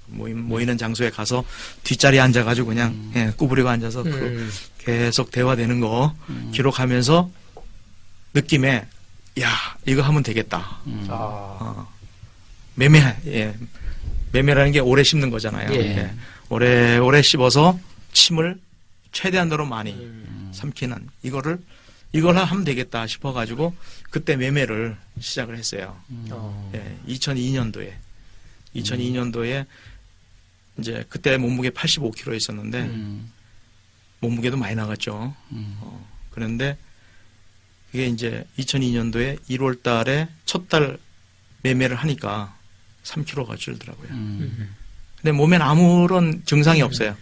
모이는 장소에 가서 뒷자리에 앉아가지고 그냥 구부리고 앉아서 계속 대화되는 거 기록하면서 느낌에 야 이거 하면 되겠다. 매매라는 게 오래 씹는 거잖아요. 오래 씹어서 침을 최대한으로 많이 삼키는 이걸 하면 되겠다 싶어가지고 그때 매매를 시작을 했어요. 2002년도에 이제 그때 몸무게 85kg 있었는데 몸무게도 많이 나갔죠. 그런데 그게 이제 2002년도에 1월 달에 첫 달 매매를 하니까 3kg가 줄더라고요. 근데 몸엔 아무런 증상이 없어요.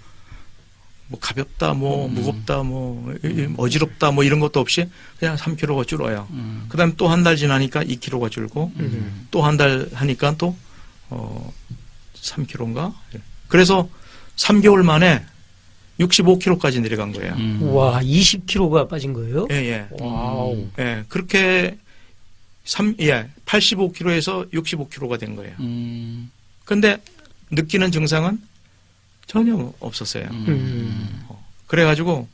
뭐 가볍다, 뭐 무겁다, 뭐 어지럽다, 뭐 이런 것도 없이 그냥 3kg가 줄어요. 그다음 또 한 달 지나니까 2kg가 줄고 또 한 달 하니까 또 3kg인가? 그래서 3개월 만에 65kg까지 내려간 거예요. 와, 20kg가 빠진 거예요? 예. 와우. 예, 그렇게 85kg에서 65kg가 된 거예요. 근데 느끼는 증상은 전혀 없었어요. 그래가지고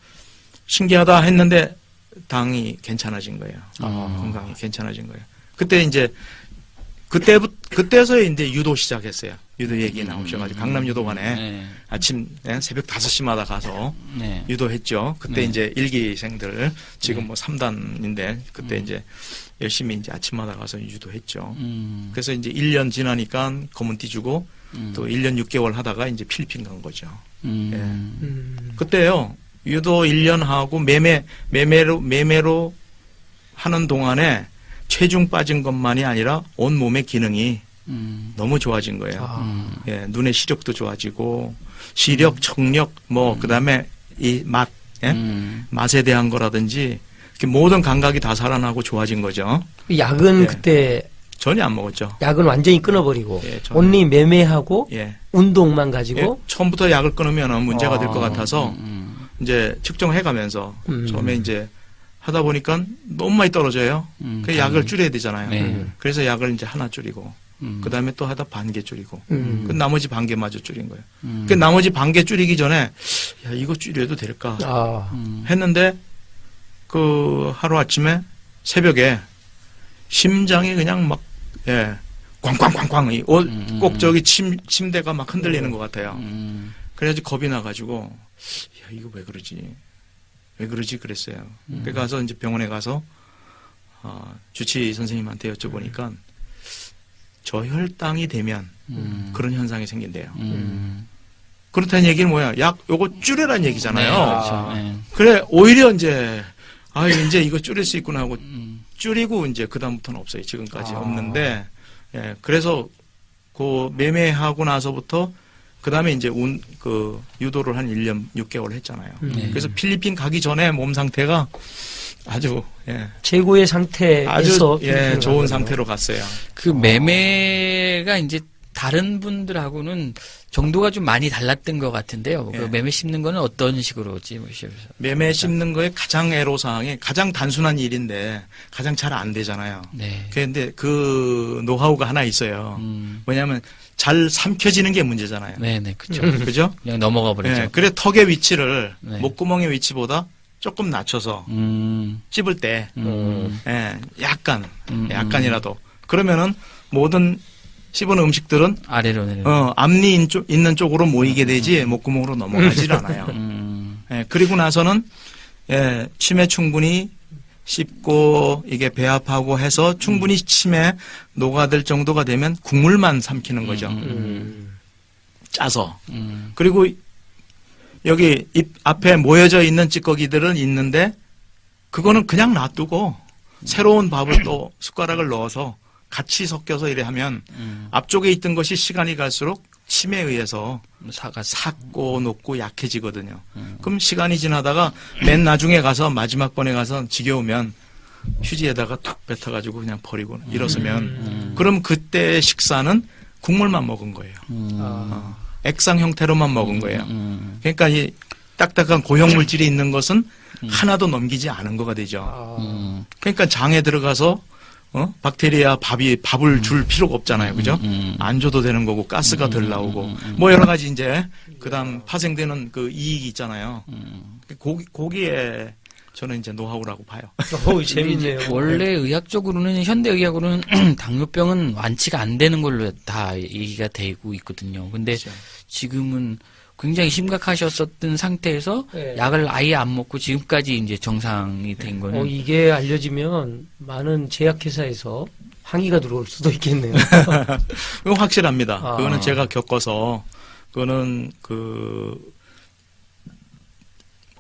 신기하다 했는데 당이 괜찮아진 거예요. 건강이 괜찮아진 거예요. 그때 이제 그때서 이제 유도 시작했어요. 유도 얘기 나오셔가지고 강남 유도관에 아침 새벽 5시마다 가서 유도했죠. 그때 이제 1기생들 지금 뭐 3단인데 그때 이제 열심히 이제 아침마다 가서 유도했죠. 그래서 이제 1년 지나니까 검은띠 주고 또 1년 6개월 하다가 이제 필리핀 간 거죠. 그때요 유도 1년 하고 매매로 하는 동안에 체중 빠진 것만이 아니라 온 몸의 기능이 너무 좋아진 거예요. 아. 예, 눈의 시력도 좋아지고 시력, 청력, 뭐 그다음에 이 맛, 예? 맛에 대한 거라든지 이렇게 모든 감각이 다 살아나고 좋아진 거죠. 약은 예. 그때 전혀 안 먹었죠. 약은 완전히 끊어버리고 예, 전혀. 온리 매매하고 예. 운동만 예, 가지고 처음부터 약을 끊으면 문제가 될 것 아. 같아서 이제 측정해가면서 처음에 이제 하다 보니까 너무 많이 떨어져요. 그 약을 줄여야 되잖아요. 네. 그래서 약을 이제 하나 줄이고 그 다음에 또 하다 반 개 줄이고 그 나머지 반 개마저 줄인 거예요. 그 나머지 반 개 줄이기 전에 야 이거 줄여도 될까 아. 했는데 그 하루 아침에 새벽에 심장이 그냥 막 예, 꽝꽝꽝꽝 꼭 저기 침대가 막 흔들리는 것 같아요. 그래가지고 겁이 나가지고 야 이거 왜 그러지 그랬어요. 그래 가서 이제 병원에 가서 주치 선생님한테 여쭤보니까 저혈당이 되면 그런 현상이 생긴대요. 그렇다는 얘기는 뭐야? 약 요거 줄여라는 얘기잖아요. 네, 그렇죠. 네. 그래 오히려 이제 이제 이거 줄일 수 있구나 하고 줄이고 이제 그 다음부터는 없어요. 지금까지 아. 없는데 예, 그래서 그 매매하고 나서부터 그 다음에 이제 그 유도를 한 1년 6개월 했잖아요. 네. 그래서 필리핀 가기 전에 몸 상태가 아주 예, 최고의 상태에서 아주 필리핀으로 좋은 가거든요. 상태로 갔어요. 그 매매가 이제 다른 분들하고는 정도가 좀 많이 달랐던 것 같은데요. 예. 그 매매 씹는 거는 어떤 식으로 찝으셔서? 매매 씹는 거에 가장 애로사항이 가장 단순한 일인데 가장 잘 안 되잖아요. 네. 그런데 그 노하우가 하나 있어요. 뭐냐면 잘 삼켜지는 게 문제잖아요. 네네, 그쵸. 그죠? 그냥 넘어가 버리죠. 예, 그래 턱의 위치를 네. 목구멍의 위치보다 조금 낮춰서 씹을 때 예, 약간이라도 그러면은 모든 씹은 음식들은 아래로 내려. 앞니 있는 쪽으로 모이게 되지 목구멍으로 넘어가질 않아요. 예, 그리고 나서는 예, 침에 충분히 씹고 이게 배합하고 해서 충분히 침에 녹아들 정도가 되면 국물만 삼키는 거죠. 짜서. 그리고 여기 입 앞에 모여져 있는 찌꺼기들은 있는데 그거는 그냥 놔두고 새로운 밥을 또 숟가락을 넣어서 같이 섞여서 이래 하면 앞쪽에 있던 것이 시간이 갈수록 침에 의해서 삭고 녹고 약해지거든요. 그럼 시간이 지나다가 맨 나중에 가서 마지막 번에 가서 지겨우면 휴지에다가 툭 뱉어가지고 그냥 버리고 일었으면 그럼 그때 식사는 국물만 먹은 거예요. 액상 형태로만 먹은 거예요. 그러니까 이 딱딱한 고형 물질이 있는 것은 하나도 넘기지 않은 거가 되죠. 그러니까 장에 들어가서 박테리아 밥을 줄 필요가 없잖아요. 그죠? 안 줘도 되는 거고, 가스가 덜 나오고, 뭐 여러 가지 이제, 그 다음 파생되는 그 이익이 있잖아요. 거기에 저는 이제 노하우라고 봐요. 재밌네요. 원래 의학적으로는, 현대의학으로는 당뇨병은 완치가 안 되는 걸로 다 얘기가 되고 있거든요. 근데 그렇죠. 지금은 굉장히 심각하셨었던 상태에서 네. 약을 아예 안 먹고 지금까지 이제 정상이 된 거는 이게 알려지면 많은 제약회사에서 항의가 들어올 수도 있겠네요. 이건 확실합니다. 아. 그거는 제가 겪어서, 그거는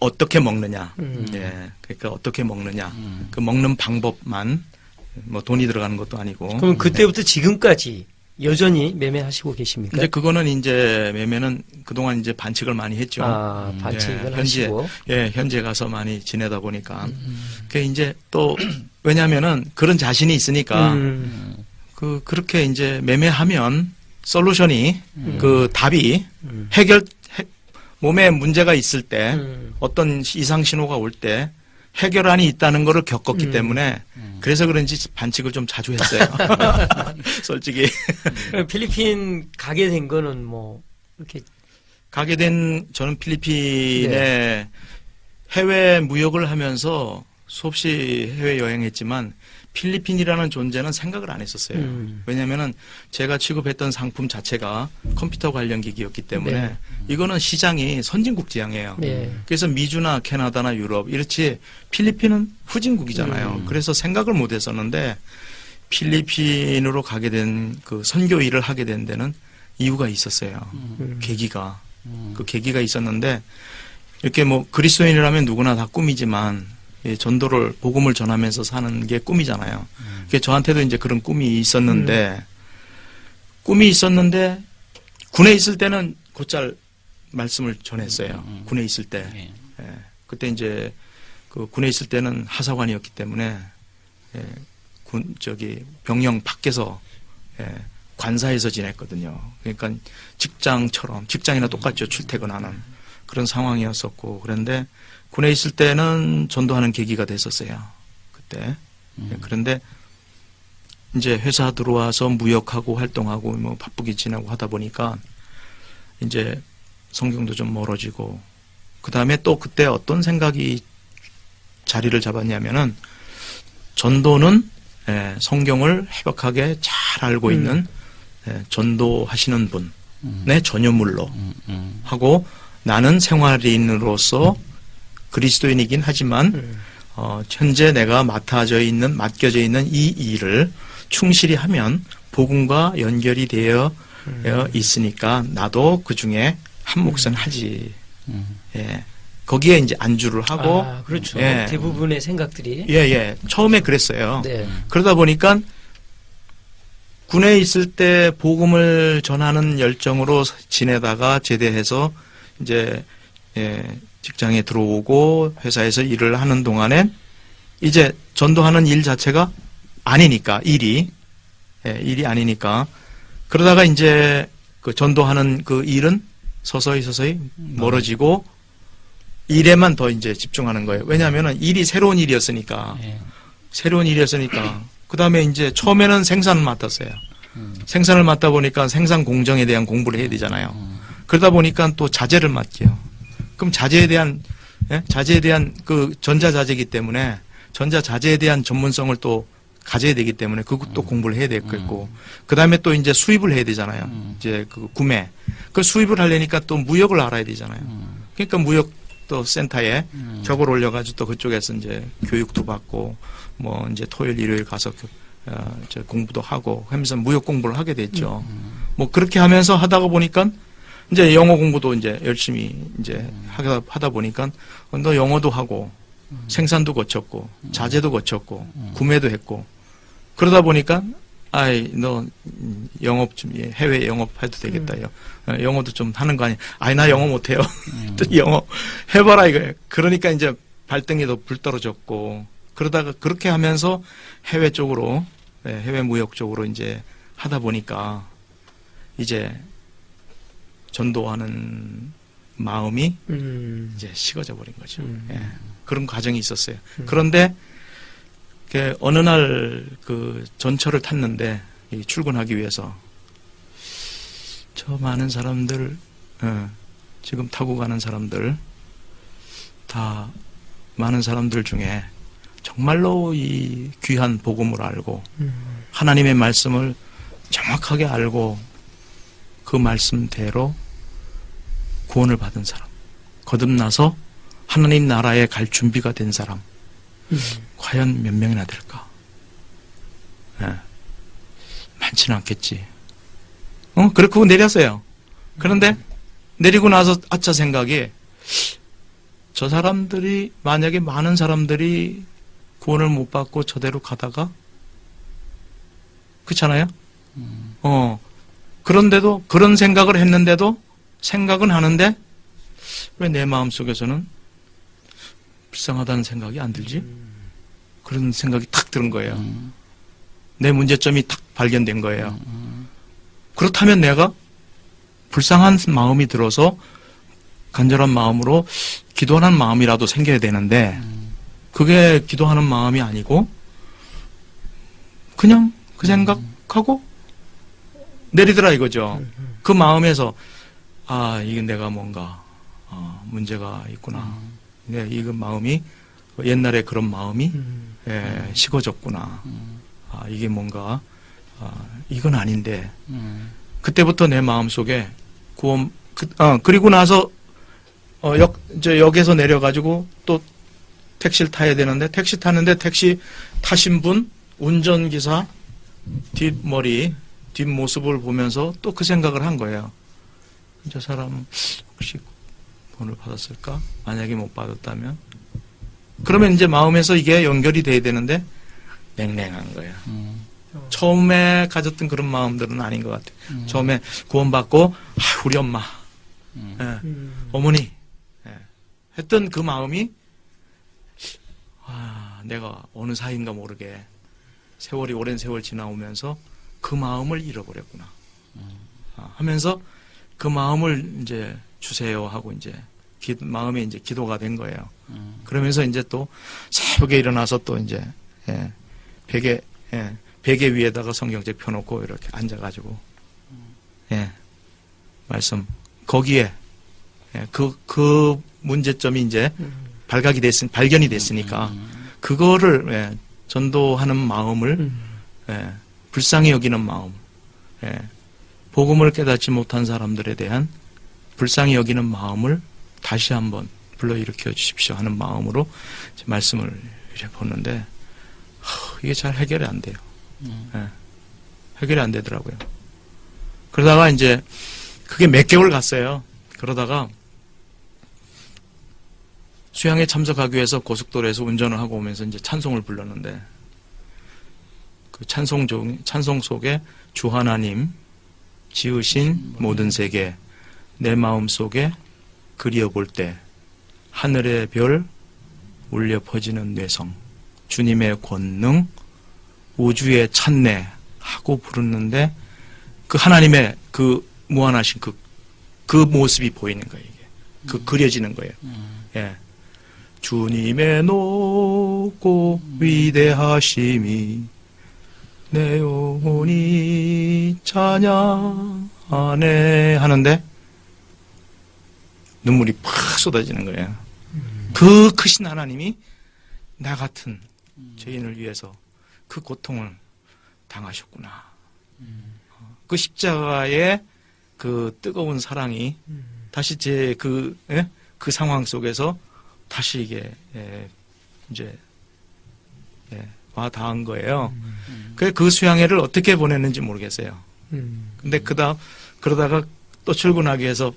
어떻게 먹느냐. 예. 그러니까 어떻게 먹느냐. 그 먹는 방법만, 뭐 돈이 들어가는 것도 아니고. 그럼 그때부터 지금까지 여전히 매매하시고 계십니까? 이제 그거는 이제 매매는 그동안 이제 반칙을 많이 했죠. 반칙을 예, 하시고. 현재 가서 많이 지내다 보니까. 그 이제 또, 왜냐면은 그런 자신이 있으니까, 그렇게 이제 매매하면 솔루션이, 그 답이 몸에 문제가 있을 때, 어떤 이상 신호가 올 때, 해결안이 있다는 거를 겪었기 때문에 그래서 그런지 반칙을 좀 자주 했어요. 솔직히. 그럼 필리핀 가게 된 거는 뭐 이렇게 저는 필리핀에 해외 무역을 하면서 수없이 해외 여행했지만 필리핀이라는 존재는 생각을 안 했었어요. 왜냐하면은 제가 취급했던 상품 자체가 컴퓨터 관련 기기였기 때문에 네. 이거는 시장이 선진국 지향이에요. 네. 그래서 미주나 캐나다나 유럽 이렇지 필리핀은 후진국이잖아요. 그래서 생각을 못 했었는데 필리핀으로 가게 된 그 선교 일을 하게 된 데는 이유가 있었어요. 계기가. 그 계기가 있었는데 이렇게 뭐 그리스도인이라면 누구나 다 꿈이지만 전도를 복음을 전하면서 사는 게 꿈이잖아요. 그게 저한테도 이제 그런 꿈이 있었는데 꿈이 있었는데 군에 있을 때는 곧잘 말씀을 전했어요. 군에 있을 때. 예. 예. 그때 이제 그 군에 있을 때는 하사관이었기 때문에 예. 병영 밖에서 예. 관사에서 지냈거든요. 그러니까 직장이나 똑같죠. 출퇴근하는 그런 상황이었었고, 그런데 군에 있을 때는 전도하는 계기가 됐었어요. 그때. 예. 그런데 이제 회사 들어와서 무역하고 활동하고 뭐 바쁘게 지내고 하다 보니까 이제 성경도 좀 멀어지고, 그 다음에 또 그때 어떤 생각이 자리를 잡았냐면은 전도는 예, 성경을 해박하게 잘 알고 있는 예, 전도하시는 분의 전유물로 하고, 나는 생활인으로서 그리스도인이긴 하지만 현재 내가 맡겨져 있는 이 일을 충실히 하면 복음과 연결이 되어 있으니까 나도 그 중에 한 몫은 하지. 예. 거기에 이제 안주를 하고. 아, 그렇죠. 예. 대부분의 생각들이. 예. 처음에 그랬어요. 네. 그러다 보니까 군에 있을 때 복음을 전하는 열정으로 지내다가 제대해서 이제 예, 직장에 들어오고 회사에서 일을 하는 동안에 이제 전도하는 일 자체가 아니니까, 일이 아니니까, 그러다가 이제 그 전도하는 그 일은 서서히 멀어지고 일에만 더 이제 집중하는 거예요. 왜냐하면 일이 새로운 일이었으니까. 그 다음에 이제 처음에는 생산을 맡았어요. 생산을 맡다 보니까 생산 공정에 대한 공부를 해야 되잖아요. 그러다 보니까 또 자재를 맡게요. 그럼 자재에 대한 그 전자자재이기 때문에 전자자재에 대한 전문성을 또 가져야 되기 때문에 그것도 공부를 해야 되겠고, 그 다음에 또 이제 수입을 해야 되잖아요. 이제 그 구매. 그 수입을 하려니까 또 무역을 알아야 되잖아요. 그러니까 무역 또 센터에 적을 올려가지고 또 그쪽에서 이제 교육도 받고, 뭐 이제 토요일, 일요일 가서 공부도 하고 하면서 무역 공부를 하게 됐죠. 뭐 그렇게 하면서 하다가 보니까 이제 영어 공부도 이제 열심히 이제 하다 보니까 너 영어도 하고 생산도 거쳤고 자재도 거쳤고 구매도 했고, 그러다 보니까 너 영업 좀 해외 영업 해도 되겠다. 영어도 좀 하는 거 아니야? 나 영어 못해요. 영어 해봐라 이거예요. 그러니까 이제 발등에도 불 떨어졌고, 그러다가 그렇게 하면서 해외 쪽으로 해외 무역 쪽으로 이제 하다 보니까 이제 전도하는 마음이 이제 식어져 버린 거죠. 예. 그런 과정이 있었어요. 그런데 어느 날 그 전철을 탔는데 출근하기 위해서 저 많은 사람들 지금 타고 가는 사람들 다 많은 사람들 중에 정말로 이 귀한 복음을 알고 하나님의 말씀을 정확하게 알고 그 말씀대로 구원을 받은 사람, 거듭나서 하나님 나라에 갈 준비가 된 사람 과연 몇 명이나 될까? 많지는 않겠지. 그렇고 내렸어요. 그런데 내리고 나서 아차 생각이, 저 사람들이 만약에 많은 사람들이 구원을 못 받고 저대로 가다가, 그렇잖아요? 그런데도 그런 생각을 했는데도 생각은 하는데 왜 내 마음속에서는 불쌍하다는 생각이 안 들지? 그런 생각이 탁 드는 거예요. 내 문제점이 탁 발견된 거예요. 그렇다면 내가 불쌍한 마음이 들어서 간절한 마음으로 기도하는 마음이라도 생겨야 되는데 그게 기도하는 마음이 아니고 그냥 그 생각하고 내리더라 이거죠. 그 마음에서 이게 내가 뭔가 문제가 있구나. 이거 마음이 옛날에 그런 마음이 식어졌구나. 이게 뭔가 이건 아닌데 그때부터 내 마음속에 구원 그리고 나서 역에서 내려가지고 또 택시를 타야 되는데 택시 타는데 택시 타신 분 운전기사 뒷모습을 보면서 또 그 생각을 한 거예요. 저 사람 혹시 구원을 받았을까? 만약에 못 받았다면 그러면 이제 마음에서 이게 연결이 돼야 되는데 냉랭한 거예요. 처음에 가졌던 그런 마음들은 아닌 것 같아요. 처음에 구원받고 우리 엄마, 예, 어머니 했던 그 마음이 내가 어느 사이인가 모르게 세월이 오랜 세월 지나오면서 그 마음을 잃어버렸구나 하면서 그 마음을 이제 주세요 하고 이제 마음에 이제 기도가 된 거예요. 그러면서 이제 또 새벽에 일어나서 또 이제 베개 위에다가 성경책 펴놓고 이렇게 앉아가지고 말씀 거기에 그 문제점이 이제 발견이 됐으니까 그거를 전도하는 마음을 불쌍히 여기는 마음, 복음을 깨닫지 못한 사람들에 대한 불쌍히 여기는 마음을 다시 한번 불러일으켜 주십시오 하는 마음으로 말씀을 이렇게 보는데 이게 잘 해결이 안 돼요. 해결이 안 되더라고요. 그러다가 이제 그게 몇 개월 갔어요. 그러다가 수양에 참석하기 위해서 고속도로에서 운전을 하고 오면서 이제 찬송을 불렀는데 그 찬송 속에 주 하나님 지으신 모든 세계 내 마음 속에 그리어볼 때 하늘의 별 울려 퍼지는 뇌성 주님의 권능 우주의 찬내 하고 부르는데 그 하나님의 그 무한하신 그 모습이 보이는 거예요. 이게 그려지는 거예요. 주님의 높고 위대하심이 내 영혼이 찬양하네 하는데 눈물이 팍 쏟아지는 거예요. 그 크신 하나님이 나 같은 죄인을 위해서 그 고통을 당하셨구나. 그 십자가의 그 뜨거운 사랑이 다시 그 상황 속에서 다시 이게 이제 와 닿은 거예요. 그 수양회를 어떻게 보냈는지 모르겠어요. 근데 그러다가 또 출근하기 위해서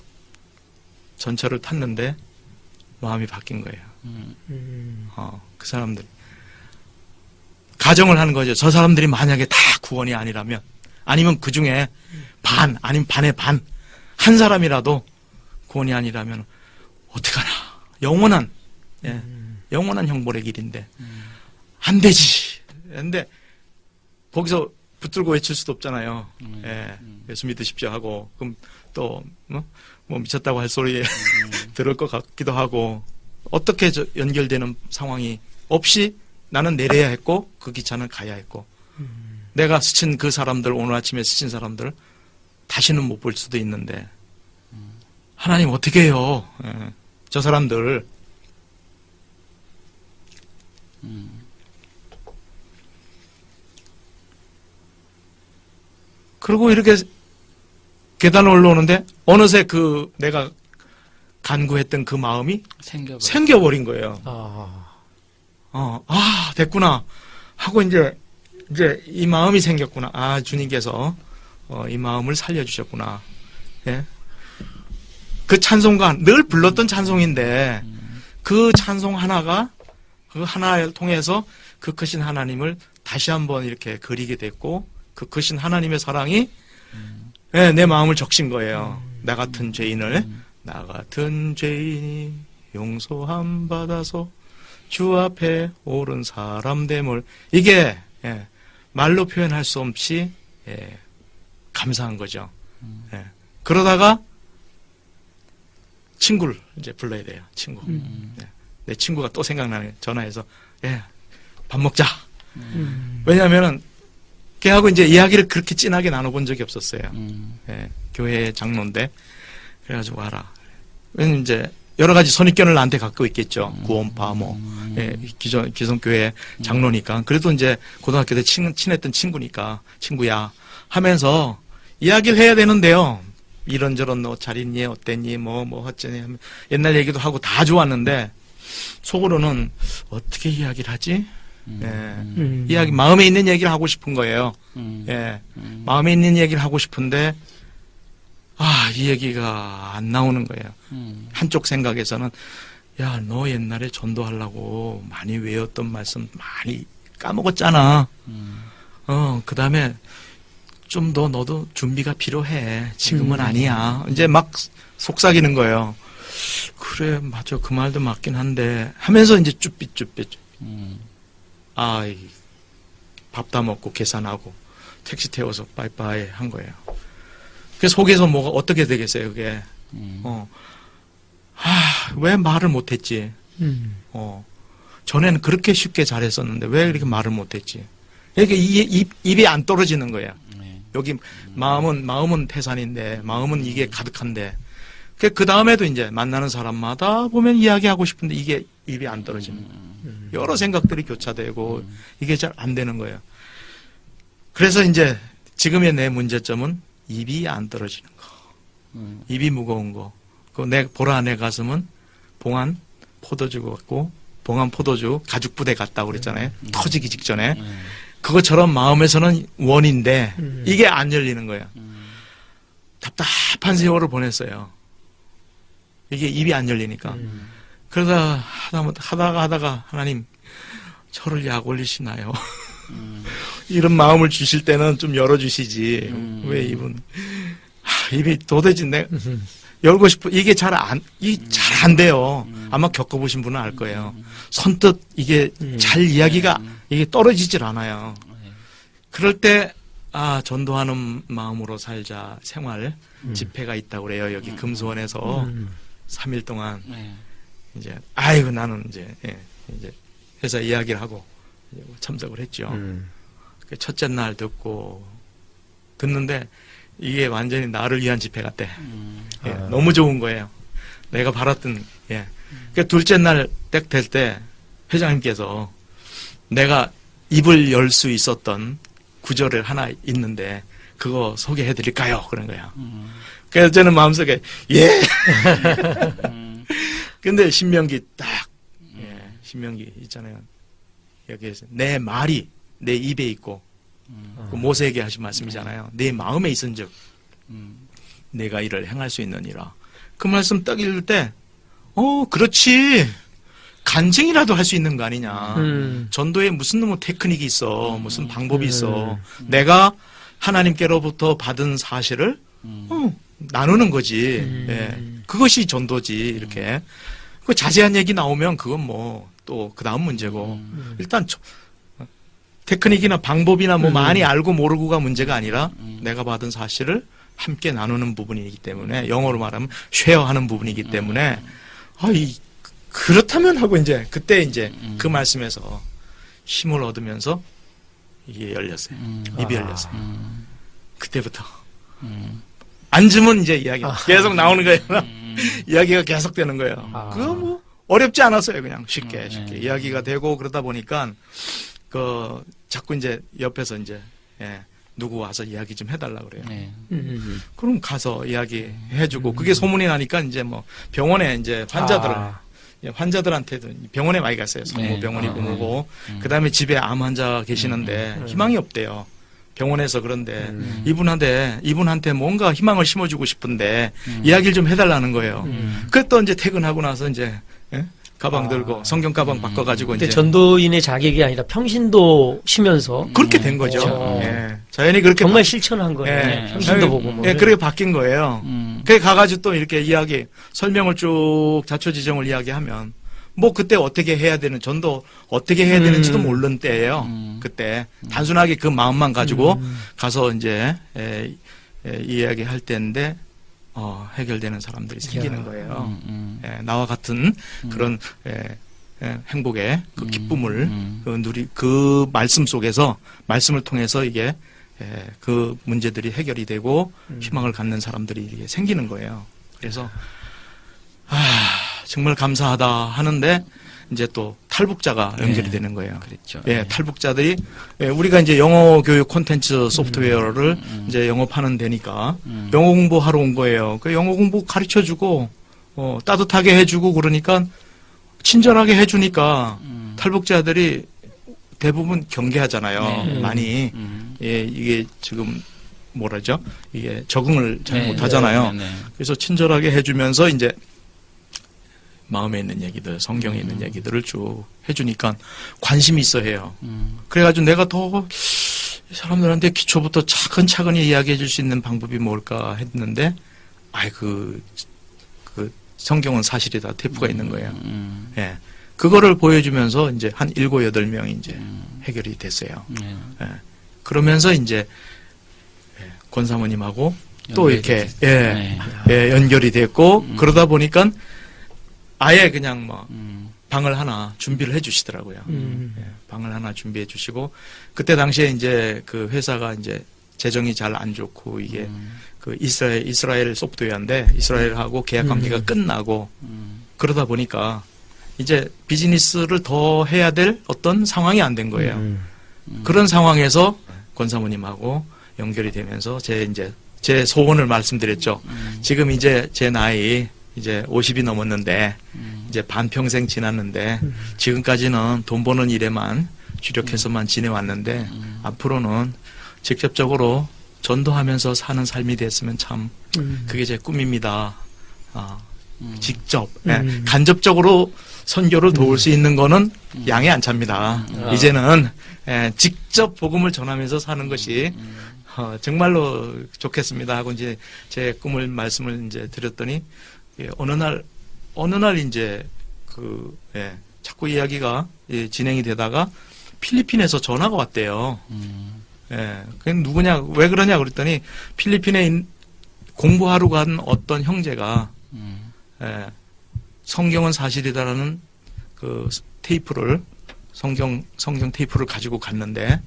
전철을 탔는데 마음이 바뀐 거예요. 그 사람들이 가정을 하는 거죠. 저 사람들이 만약에 다 구원이 아니라면 아니면 그 중에 반 아니면 반의 반 한 사람이라도 구원이 아니라면 어떡하나. 영원한 형벌의 길인데 안 되지. 근데 거기서 붙들고 외칠 수도 없잖아요. 예수 믿으십시오 하고 그럼 또 뭐 미쳤다고 할 소리에 들을 것 같기도 하고 어떻게 연결되는 상황이 없이 나는 내려야 했고 그 기차는 가야 했고 내가 스친 그 사람들 오늘 아침에 스친 사람들 다시는 못 볼 수도 있는데 하나님 어떻게 해요? 저 사람들 그리고 이렇게 계단을 올라오는데 어느새 그 내가 간구했던 그 마음이 생겨버린 거예요. 됐구나 하고 이제 이 마음이 생겼구나. 주님께서 이 마음을 살려주셨구나. 그 찬송가 늘 불렀던 찬송인데 그 찬송 하나가 그 하나를 통해서 그 크신 하나님을 다시 한번 이렇게 그리게 됐고 그 크신 하나님의 사랑이 내 마음을 적신 거예요. 나 같은 죄인이 용서함 받아서 주 앞에 옳은 사람 됨을 이게 말로 표현할 수 없이 감사한 거죠. 그러다가 친구를 이제 불러야 돼요. 친구. 내 친구가 또 생각나네. 전화해서 밥 먹자. 왜냐하면은 걔하고 이제 이야기를 그렇게 진하게 나눠본 적이 없었어요. 교회 장로인데 그래가지고 와라. 왜냐면 이제 여러 가지 선입견을 나한테 갖고 있겠죠. 구원파 기존 교회 장로니까. 그래도 이제 고등학교 때 친했던 친구니까 친구야 하면서 이야기를 해야 되는데요. 이런저런 너 잘 있니 어땠니 뭐 어쩌니 하면 옛날 얘기도 하고 다 좋았는데 속으로는 어떻게 이야기를 하지? 이야기 마음에 있는 얘기를 하고 싶은 거예요. 마음에 있는 얘기를 하고 싶은데 이 얘기가 안 나오는 거예요. 한쪽 생각에서는 야, 너 옛날에 전도하려고 많이 외웠던 말씀 많이 까먹었잖아. 그 다음에 좀 더 너도 준비가 필요해. 지금은 아니야. 이제 막 속삭이는 거예요. 그래, 맞아. 그 말도 맞긴 한데 하면서 이제 쭈삣쭈삣. 밥 다 먹고 계산하고 택시 태워서 빠이빠이 한 거예요. 그래서 속에서 뭐가 어떻게 되겠어요, 그게. 왜 말을 못했지? 전에는 그렇게 쉽게 잘했었는데 왜 이렇게 말을 못했지? 이렇게 입이 안 떨어지는 거야. 여기 마음은 태산인데, 마음은 이게 가득한데. 그 다음에도 이제 만나는 사람마다 보면 이야기하고 싶은데 이게 입이 안 떨어지는 거예요. 여러 생각들이 교차되고 이게 잘 안 되는 거예요. 그래서 이제 지금의 내 문제점은 입이 안 떨어지는 거. 입이 무거운 거. 보라 내 가슴은 봉한 포도주 같고, 봉한 포도주 가죽 부대 같다고 그랬잖아요. 터지기 직전에. 그것처럼 마음에서는 원인데 이게 안 열리는 거예요. 답답한 세월을 보냈어요. 이게 입이 안 열리니까. 그러다 하다가 하나님 저를 약 올리시나요? 이런 마음을 주실 때는 좀 열어주시지. 왜 입이 도대체 열고 싶어. 이게 잘 안 돼요. 아마 겪어보신 분은 알 거예요. 선뜻 이게 잘 이야기가 이게 떨어지질 않아요. 그럴 때 전도하는 마음으로 살자 생활 집회가 있다고 그래요. 여기 금수원에서 3일 동안 이제 나는 이제 회사 이야기를 하고 참석을 했죠. 첫째 날 듣는데 이게 완전히 나를 위한 집회 같대. 너무 좋은 거예요. 내가 바랐던. 둘째 날 딱 될 때 회장님께서 내가 입을 열 수 있었던 구절을 하나 있는데 그거 소개해 드릴까요? 그런 거야. 그래서 저는 마음속에 예. 근데 신명기 신명기 있잖아요. 여기에서 내 말이 내 입에 있고 그 모세에게 하신 말씀이잖아요. 내 마음에 있은즉 내가 이를 행할 수 있느니라. 그 말씀 딱 읽을 때 그렇지. 간증이라도 할 수 있는 거 아니냐. 전도에 무슨 테크닉이 있어. 무슨 방법이 있어. 내가 하나님께로부터 받은 사실을 나누는 거지. 그것이 전도지. 이렇게. 그 자세한 얘기 나오면 그건 또 그 다음 문제고. 일단 테크닉이나 방법이나 많이 알고 모르고가 문제가 아니라 내가 받은 사실을 함께 나누는 부분이기 때문에, 영어로 말하면 쉐어하는 부분이기 때문에 그렇다면 하고 이제 그때 이제 그 말씀에서 힘을 얻으면서 이게 열렸어요. 입이 열렸어요. 그때부터 앉으면 이제 이야기가 계속 나오는 거예요. 이야기가 계속 되는 거예요. 그거 어렵지 않았어요. 그냥 쉽게 이야기가 되고. 그러다 보니까 자꾸 이제 옆에서 이제 누구 와서 이야기 좀 해달라 그래요. 그럼 가서 이야기 해주고, 그게 소문이 나니까 이제 병원에 이제 환자들한테도 병원에 많이 갔어요. 성모병원이고 뭐고. 그 다음에 집에 암 환자 계시는데 희망이 없대요. 병원에서. 그런데 이분한테 뭔가 희망을 심어주고 싶은데 이야기를 좀 해달라는 거예요. 그래서 또 이제 퇴근하고 나서 이제 가방 들고 성경 가방 바꿔가지고 근데 이제 전도인의 자격이 아니라 평신도 쉬면서 그렇게 된 거죠. 자연히 그렇게 정말 실천한 거예요. 평신도 보고 그렇게 바뀐 거예요. 그래 가가지고 또 이렇게 설명을 쭉 자초지종을 이야기하면 그때 어떻게 해야 되는, 전도 어떻게 해야 되는지도 모르는 때예요. 그때 단순하게 그 마음만 가지고 가서 이제 이야기할 때인데 해결되는 사람들이 생기는 거예요. 나와 같은 그런 행복의 그 기쁨을 그 말씀 속에서, 말씀을 통해서 이게 그 문제들이 해결이 되고 희망을 갖는 사람들이 이게 생기는 거예요. 그래서 정말 감사하다 하는데 이제 또 탈북자가 연결이 되는 거예요. 그렇죠. 탈북자들이 우리가 이제 영어 교육 콘텐츠 소프트웨어를 이제 영업하는 데니까 영어 공부하러 온 거예요. 그 영어 공부 가르쳐 주고 따뜻하게 해주고 그러니까 친절하게 해주니까 탈북자들이 대부분 경계하잖아요. 많이 이게 지금 뭐라죠? 이게 적응을 잘 못하잖아요. 그래서 친절하게 해주면서 이제 마음에 있는 얘기들, 성경에 있는 얘기들을 쭉 해주니까 관심이 있어 해요. 그래가지고 내가 더 사람들한테 기초부터 차근차근히 이야기해 줄 수 있는 방법이 뭘까 했는데, 그 성경은 사실이다. 테이프가 있는 거예요. 예. 그거를 보여주면서 이제 한 7, 8명이 이제 해결이 됐어요. 예. 그러면서 이제 권사모님하고 또 이렇게 연결이 됐고 그러다 보니까 아예 그냥 뭐 방을 하나 준비를 해 주시더라고요. 예, 방을 하나 준비해 주시고 그때 당시에 이제 그 회사가 이제 재정이 잘 안 좋고 이게 그 이스라엘 소프트웨어인데 이스라엘하고 계약 관계가 끝나고 그러다 보니까 이제 비즈니스를 더 해야 될 어떤 상황이 안 된 거예요. 그런 상황에서 권사모님하고 연결이 되면서 제 소원을 말씀드렸죠. 지금 이제 제 나이 이제 50이 넘었는데 이제 반평생 지났는데 지금까지는 돈 버는 일에만 주력해서만 지내왔는데 앞으로는 직접적으로 전도하면서 사는 삶이 됐으면 참 그게 제 꿈입니다. 직접 간접적으로 선교를 도울 수 있는 거는 양에 안 찹니다. 이제는 직접 복음을 전하면서 사는 것이 정말로 좋겠습니다 하고 이제 제 꿈을 말씀을 이제 드렸더니 어느 날 이제 자꾸 이야기가 진행이 되다가 필리핀에서 전화가 왔대요. 그 누구냐 왜 그러냐 그랬더니 필리핀에 공부하러 간 어떤 형제가 성경은 사실이다라는 그 테이프를 성경 테이프를 가지고 갔는데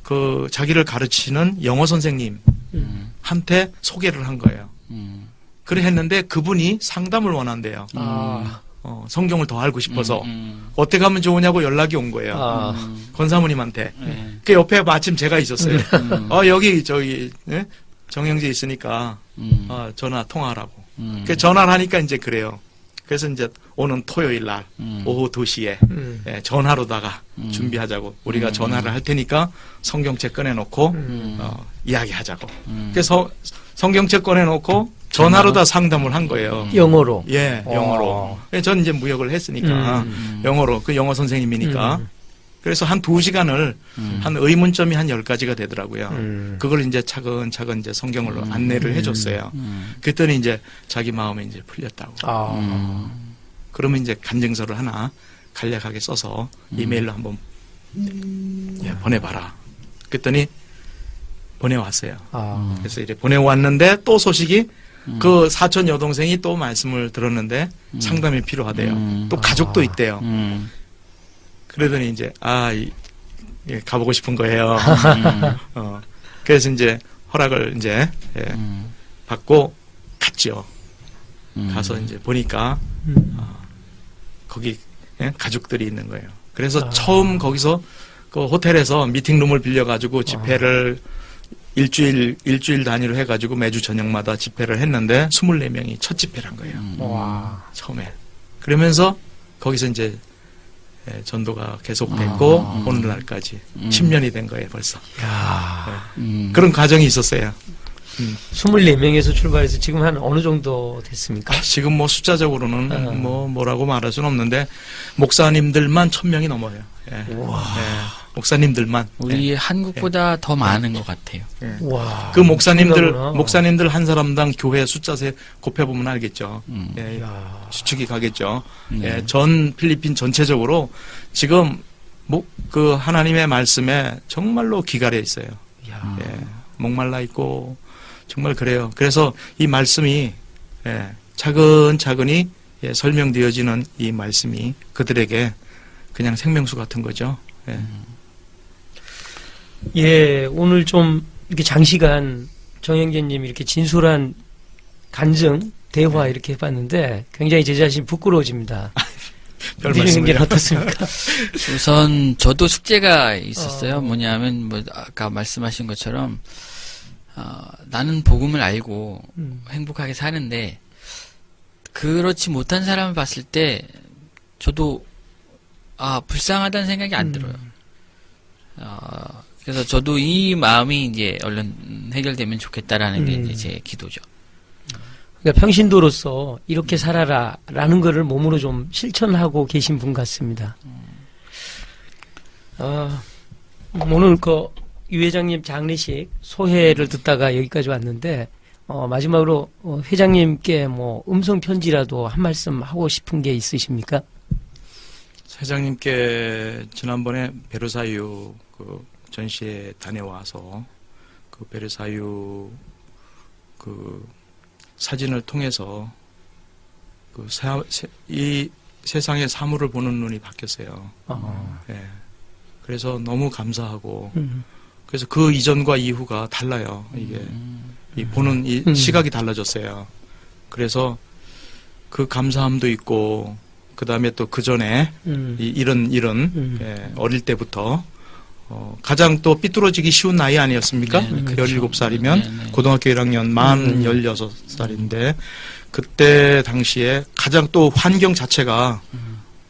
그 자기를 가르치는 영어 선생님한테 소개를 한 거예요. 그래 했는데 그분이 상담을 원한대요. 성경을 더 알고 싶어서 어떻게 하면 좋으냐고 연락이 온 거예요. 권사모님한테. 그 옆에 마침 제가 있었어요. 여기 저기 정영재 있으니까 전화 통화하라고. 그 전화를 하니까 이제 그래요. 그래서 이제 오는 토요일 날 오후 2시에 전화로다가 준비하자고. 우리가 전화를 할 테니까 성경책 꺼내놓고 이야기하자고. 그래서 성경책 꺼내놓고 전화로 다 상담을 한 거예요. 영어로? 예, 영어로. 전 이제 무역을 했으니까 영어로. 그 영어 선생님이니까. 그래서 한 2시간을 한 의문점이 한 10가지가 되더라고요. 그걸 이제 차근차근 이제 성경으로 안내를 해줬어요. 그랬더니 이제 자기 마음이 이제 풀렸다고. 그러면 이제 간증서를 하나 간략하게 써서 이메일로 한번 보내봐라. 그랬더니 보내왔어요. 그래서 이제 보내왔는데 또 소식이 그 사촌 여동생이 또 말씀을 들었는데 상담이 필요하대요. 또 가족도 있대요. 그러더니 이제 가보고 싶은 거예요. 그래서 이제 허락을 이제 받고 갔죠. 가서 이제 보니까 거기 가족들이 있는 거예요. 그래서 처음 거기서 그 호텔에서 미팅룸을 빌려가지고 집회를 일주일 단위로 해가지고 매주 저녁마다 집회를 했는데 24명이 첫 집회를 한 거예요. 처음에. 그러면서 거기서 이제 전도가 계속됐고 오늘날까지 10년이 된 거예요 벌써. 그런 과정이 있었어요. 24명에서 출발해서 지금 한 어느 정도 됐습니까? 지금 뭐 숫자적으로는 뭐라고 말할 수는 없는데 목사님들만 1000명이 넘어요. 목사님들만. 우리 한국보다 더 많은 것 같아요. 그 목사님들 한 사람당 교회 숫자 곱해보면 알겠죠. 수축이 가겠죠. 전 필리핀 전체적으로 지금 그 하나님의 말씀에 정말로 기갈해 있어요. 목말라 있고 정말 그래요. 그래서 이 말씀이 차근차근히 설명되어지는 이 말씀이 그들에게 그냥 생명수 같은 거죠. 오늘 좀 이렇게 장시간 정영재님 이렇게 진솔한 간증, 대화 이렇게 해봤는데 굉장히 제 자신 부끄러워집니다. 별 말씀을요. 어떻습니까? 우선 저도 숙제가 있었어요. 뭐냐면 아까 말씀하신 것처럼 나는 복음을 알고 행복하게 사는데 그렇지 못한 사람을 봤을 때 저도 불쌍하다는 생각이 안 들어요. 그래서 저도 이 마음이 이제 얼른 해결되면 좋겠다라는 게 이제 제 기도죠. 그러니까 평신도로서 이렇게 살아라라는 거를 몸으로 좀 실천하고 계신 분 같습니다. 오늘 유 회장님 장례식 소회를 듣다가 여기까지 왔는데 마지막으로 회장님께 뭐 음성 편지라도 한 말씀 하고 싶은 게 있으십니까? 회장님께 지난번에 베르사유 그 전시회 다녀와서 그 베르사유 그 사진을 통해서 이 세상의 사물을 보는 눈이 바뀌었어요. 예. 그래서 너무 감사하고 그래서 그 이전과 이후가 달라요. 이게 이 보는 이 시각이 달라졌어요. 그래서 그 감사함도 있고 그 다음에 또 그 전에 이런 예, 어릴 때부터 가장 또 삐뚤어지기 쉬운 나이 아니었습니까? 네, 그렇죠. 17살이면 네. 고등학교 1학년 만 16살인데 그때 당시에 가장 또 환경 자체가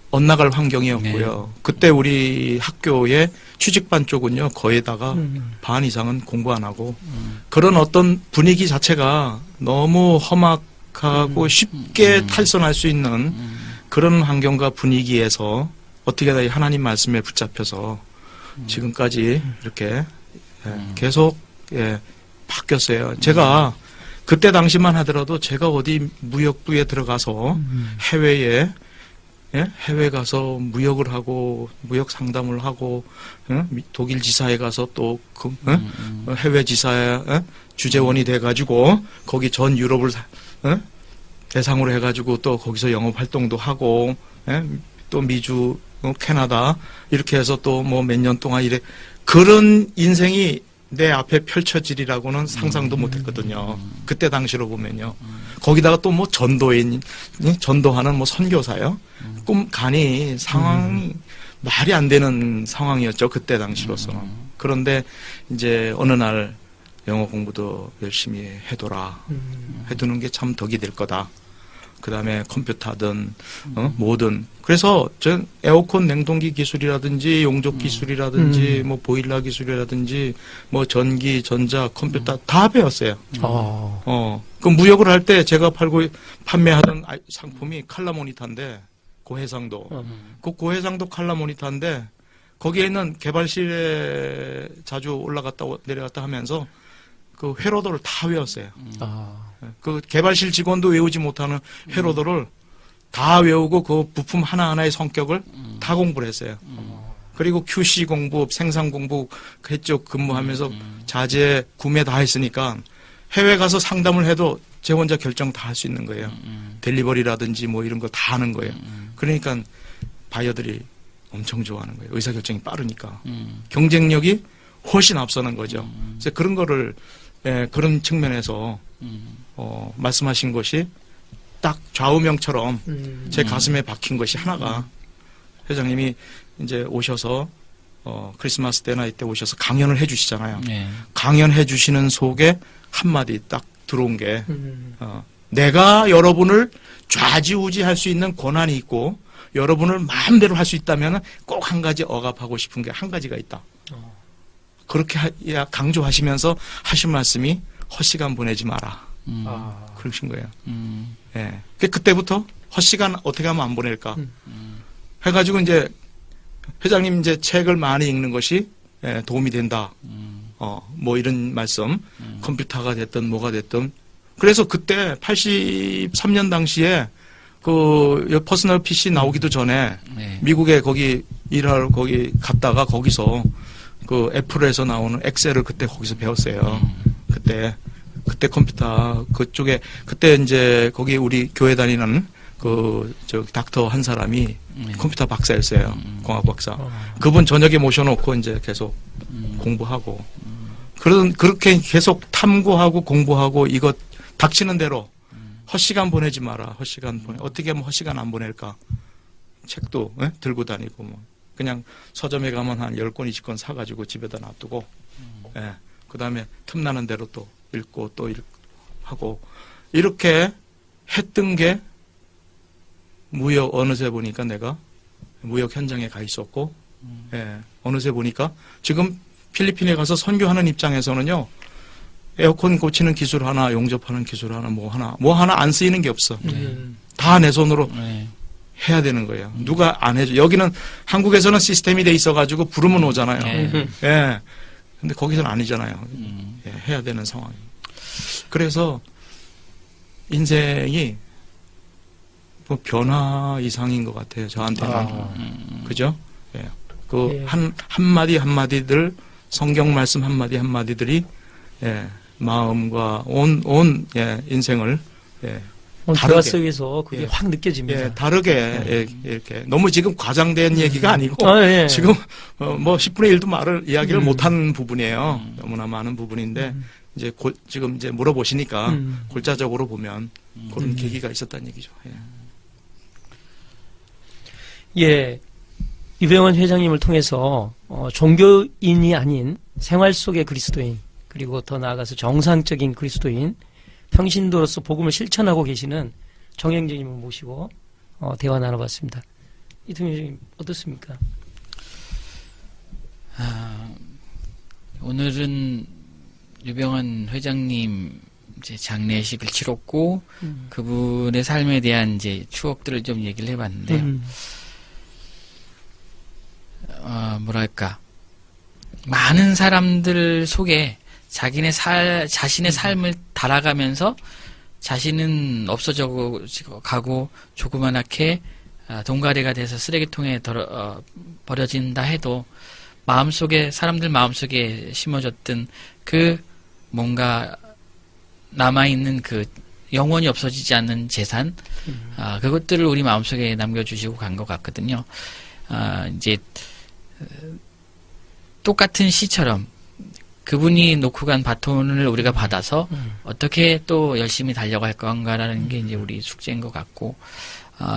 엇나갈 환경이었고요. 네. 그때 우리 학교의 취직반 쪽은요 거의다가 반 이상은 공부 안 하고 그런 어떤 분위기 자체가 너무 험악하고 쉽게 탈선할 수 있는 그런 환경과 분위기에서 어떻게 다 하나님 말씀에 붙잡혀서 지금까지 이렇게 계속 바뀌었어요. 제가 그때 당시만 하더라도 제가 어디 무역부에 들어가서 해외에 해외 가서 무역을 하고 무역 상담을 하고 독일 지사에 가서 또 해외 지사에 주재원이 돼가지고 거기 전 유럽을 대상으로 해가지고 또 거기서 영업 활동도 하고 또 미주 캐나다 이렇게 해서 또 뭐 몇 년 동안 이래 그런 인생이 내 앞에 펼쳐지리라고는 상상도 못했거든요. 그때 당시로 보면요. 거기다가 또 뭐 전도하는 뭐 선교사요. 간이 상황이 말이 안 되는 상황이었죠. 그때 당시로서는. 그런데 이제 어느 날 영어 공부도 열심히 해둬라. 해두는 게 참 덕이 될 거다. 그 다음에 컴퓨터든 뭐든 그래서 전 에어컨 냉동기 기술이라든지 용접 기술이라든지 뭐 보일러 기술이라든지 뭐 전기 전자 컴퓨터 다 배웠어요. 그 무역을 할 때 제가 판매하던 상품이 칼라 모니터인데 고해상도 그 고해상도 칼라 모니터인데 거기에 있는 개발실에 자주 올라갔다 내려갔다 하면서 그 회로도를 다 외웠어요. 그 개발실 직원도 외우지 못하는 회로도를 다 외우고 그 부품 하나하나의 성격을 다 공부를 했어요. 그리고 QC 공부, 생산 공부 했죠. 근무하면서 자재 구매 다 했으니까 해외 가서 상담을 해도 제 혼자 결정 다 할 수 있는 거예요. 델리버리라든지 뭐 이런 거 다 하는 거예요. 그러니까 바이어들이 엄청 좋아하는 거예요. 의사결정이 빠르니까. 경쟁력이 훨씬 앞서는 거죠. 그래서 그런 거를 그런 측면에서 말씀하신 것이 딱 좌우명처럼 제 가슴에 박힌 것이 하나가 회장님이 이제 오셔서 크리스마스 때나 이때 오셔서 강연을 해주시잖아요. 네. 강연해 주시는 속에 한마디 딱 들어온 게 내가 여러분을 좌지우지할 수 있는 권한이 있고 여러분을 마음대로 할 수 있다면 꼭 한 가지 억압하고 싶은 게 한 가지가 있다. 그렇게 강조하시면서 하신 말씀이 헛시간 보내지 마라. 그러신 거예요. 예. 그때부터 헛시간 어떻게 하면 안 보낼까 해가지고 이제 회장님 이제 책을 많이 읽는 것이 도움이 된다. 뭐 이런 말씀 컴퓨터가 됐든 뭐가 됐든 그래서 그때 83년 당시에 그 퍼스널 PC 나오기도 전에 네. 미국에 거기 일하러 거기 갔다가 거기서 그 애플에서 나오는 엑셀을 그때 거기서 배웠어요. 그때 컴퓨터 그쪽에 그때 이제 거기 우리 교회 다니는 그 저 닥터 한 사람이 컴퓨터 박사였어요. 공학 박사. 그분 저녁에 모셔놓고 이제 계속 공부하고 그렇게 계속 탐구하고 공부하고 이것 닥치는 대로 헛시간 보내지 마라. 어떻게 하면 헛시간 안 보낼까? 책도 들고 다니고 뭐 그냥 서점에 가면 한 10권 20권 사가지고 집에다 놔두고 그 다음에 틈나는 대로 또 읽고 또 하고 이렇게 했던 게 무역 어느새 보니까 내가 무역 현장에 가 있었고 어느새 보니까 지금 필리핀에 가서 선교하는 입장에서는요 에어컨 고치는 기술 하나 용접하는 기술 하나 뭐 하나 안 쓰이는 게 없어. 다 내 손으로 해야 되는 거예요. 누가 안 해줘. 여기는 한국에서는 시스템이 돼 있어가지고 부르면 오잖아요. 근데 거기서는 아니잖아요. 예, 해야 되는 상황이. 그래서 인생이 뭐 변화 이상인 것 같아요. 저한테는. 그죠? 예. 그 예. 한마디 한마디들, 성경 말씀 한마디 한마디들이, 예, 마음과 온 예, 인생을, 예, 오늘 다르게. 대화 속에서 그게 예. 확 느껴집니다. 예, 다르게, 예, 이렇게. 너무 지금 과장된 얘기가 아니고, 예. 지금, 뭐, 10분의 1도 이야기를 못한 부분이에요. 너무나 많은 부분인데, 이제 지금 이제 물어보시니까, 골자적으로 보면, 그런 계기가 있었다는 얘기죠. 예. 예. 유병헌 회장님을 통해서 종교인이 아닌 생활 속의 그리스도인, 그리고 더 나아가서 정상적인 그리스도인, 평신도로서 복음을 실천하고 계시는 정영재님을 모시고 대화 나눠봤습니다. 이동현 회장님 어떻습니까? 오늘은 유병헌 회장님 이제 장례식을 치렀고 그분의 삶에 대한 이제 추억들을 좀 얘기를 해봤는데요. 뭐랄까, 많은 사람들 속에 자신의 삶을 달아가면서 자신은 없어져 가고 조그만하게 동가리가 돼서 쓰레기통에 버려진다 해도 마음속에, 사람들 마음속에 심어졌던 그 뭔가 남아있는 그 영원히 없어지지 않는 재산, 그것들을 우리 마음속에 남겨주시고 간 것 같거든요. 이제 똑같은 시처럼 그분이 놓고 간 바톤을 우리가 받아서 어떻게 또 열심히 달려갈 건가라는 게 이제 우리 숙제인 것 같고,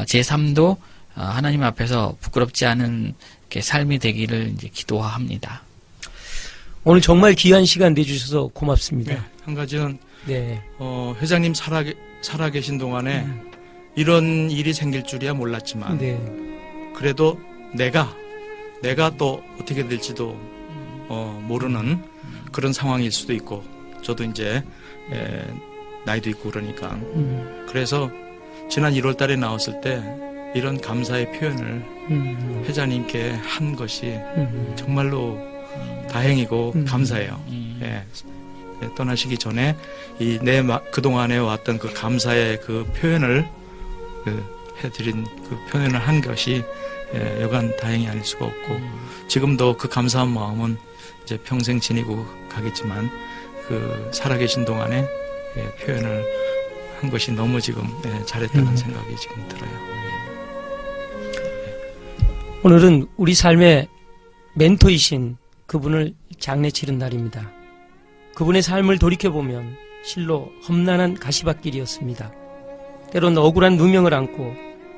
제 삶도 하나님 앞에서 부끄럽지 않은 이렇게 삶이 되기를 이제 기도합니다. 오늘 정말 귀한 시간 내주셔서 고맙습니다. 네, 한 가지는 네. 회장님 살아계신 동안에 이런 일이 생길 줄이야 몰랐지만, 네. 그래도 내가 또 어떻게 될지도 모르는 그런 상황일 수도 있고, 저도 이제 나이도 있고 그러니까 그래서 지난 1월 달에 나왔을 때 이런 감사의 표현을 회장님께 한 것이 정말로 다행이고 감사해요. 예. 떠나시기 전에 그동안에 왔던 그 감사의 그 표현을 해드린 그 표현을 한 것이 여간 다행이 아닐 수가 없고, 지금도 그 감사한 마음은 이제 평생 지니고 가겠지만, 그 살아계신 동안에 표현을 한 것이 너무 지금 잘했다는 생각이 지금 들어요. 오늘은 우리 삶의 멘토이신 그분을 장례 치른 날입니다. 그분의 삶을 돌이켜보면 실로 험난한 가시밭길이었습니다. 때론 억울한 누명을 안고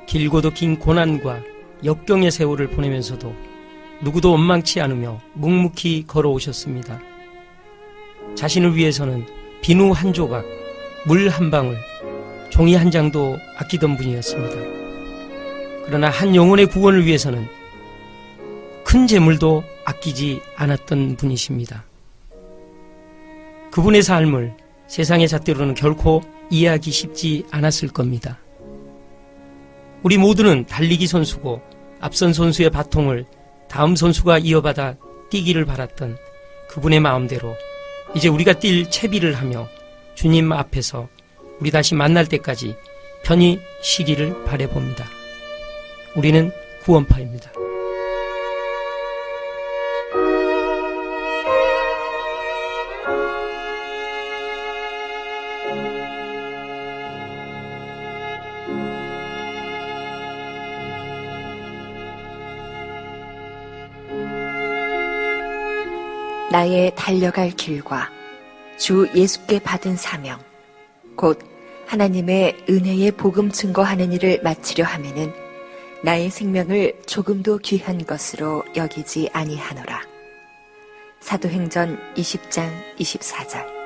길고도 긴 고난과 역경의 세월을 보내면서도 누구도 원망치 않으며 묵묵히 걸어오셨습니다. 자신을 위해서는 비누 한 조각, 물 한 방울, 종이 한 장도 아끼던 분이었습니다. 그러나 한 영혼의 구원을 위해서는 큰 재물도 아끼지 않았던 분이십니다. 그분의 삶을 세상의 잣대로는 결코 이해하기 쉽지 않았을 겁니다. 우리 모두는 달리기 선수고 앞선 선수의 바통을 다음 선수가 이어받아 뛰기를 바랐던 그분의 마음대로 이제 우리가 뛸 채비를 하며 주님 앞에서 우리 다시 만날 때까지 편히 쉬기를 바라봅니다. 우리는 구원파입니다. 나의 달려갈 길과 주 예수께 받은 사명, 곧 하나님의 은혜의 복음 증거하는 일을 마치려 하면은 나의 생명을 조금도 귀한 것으로 여기지 아니하노라. 사도행전 20장 24절.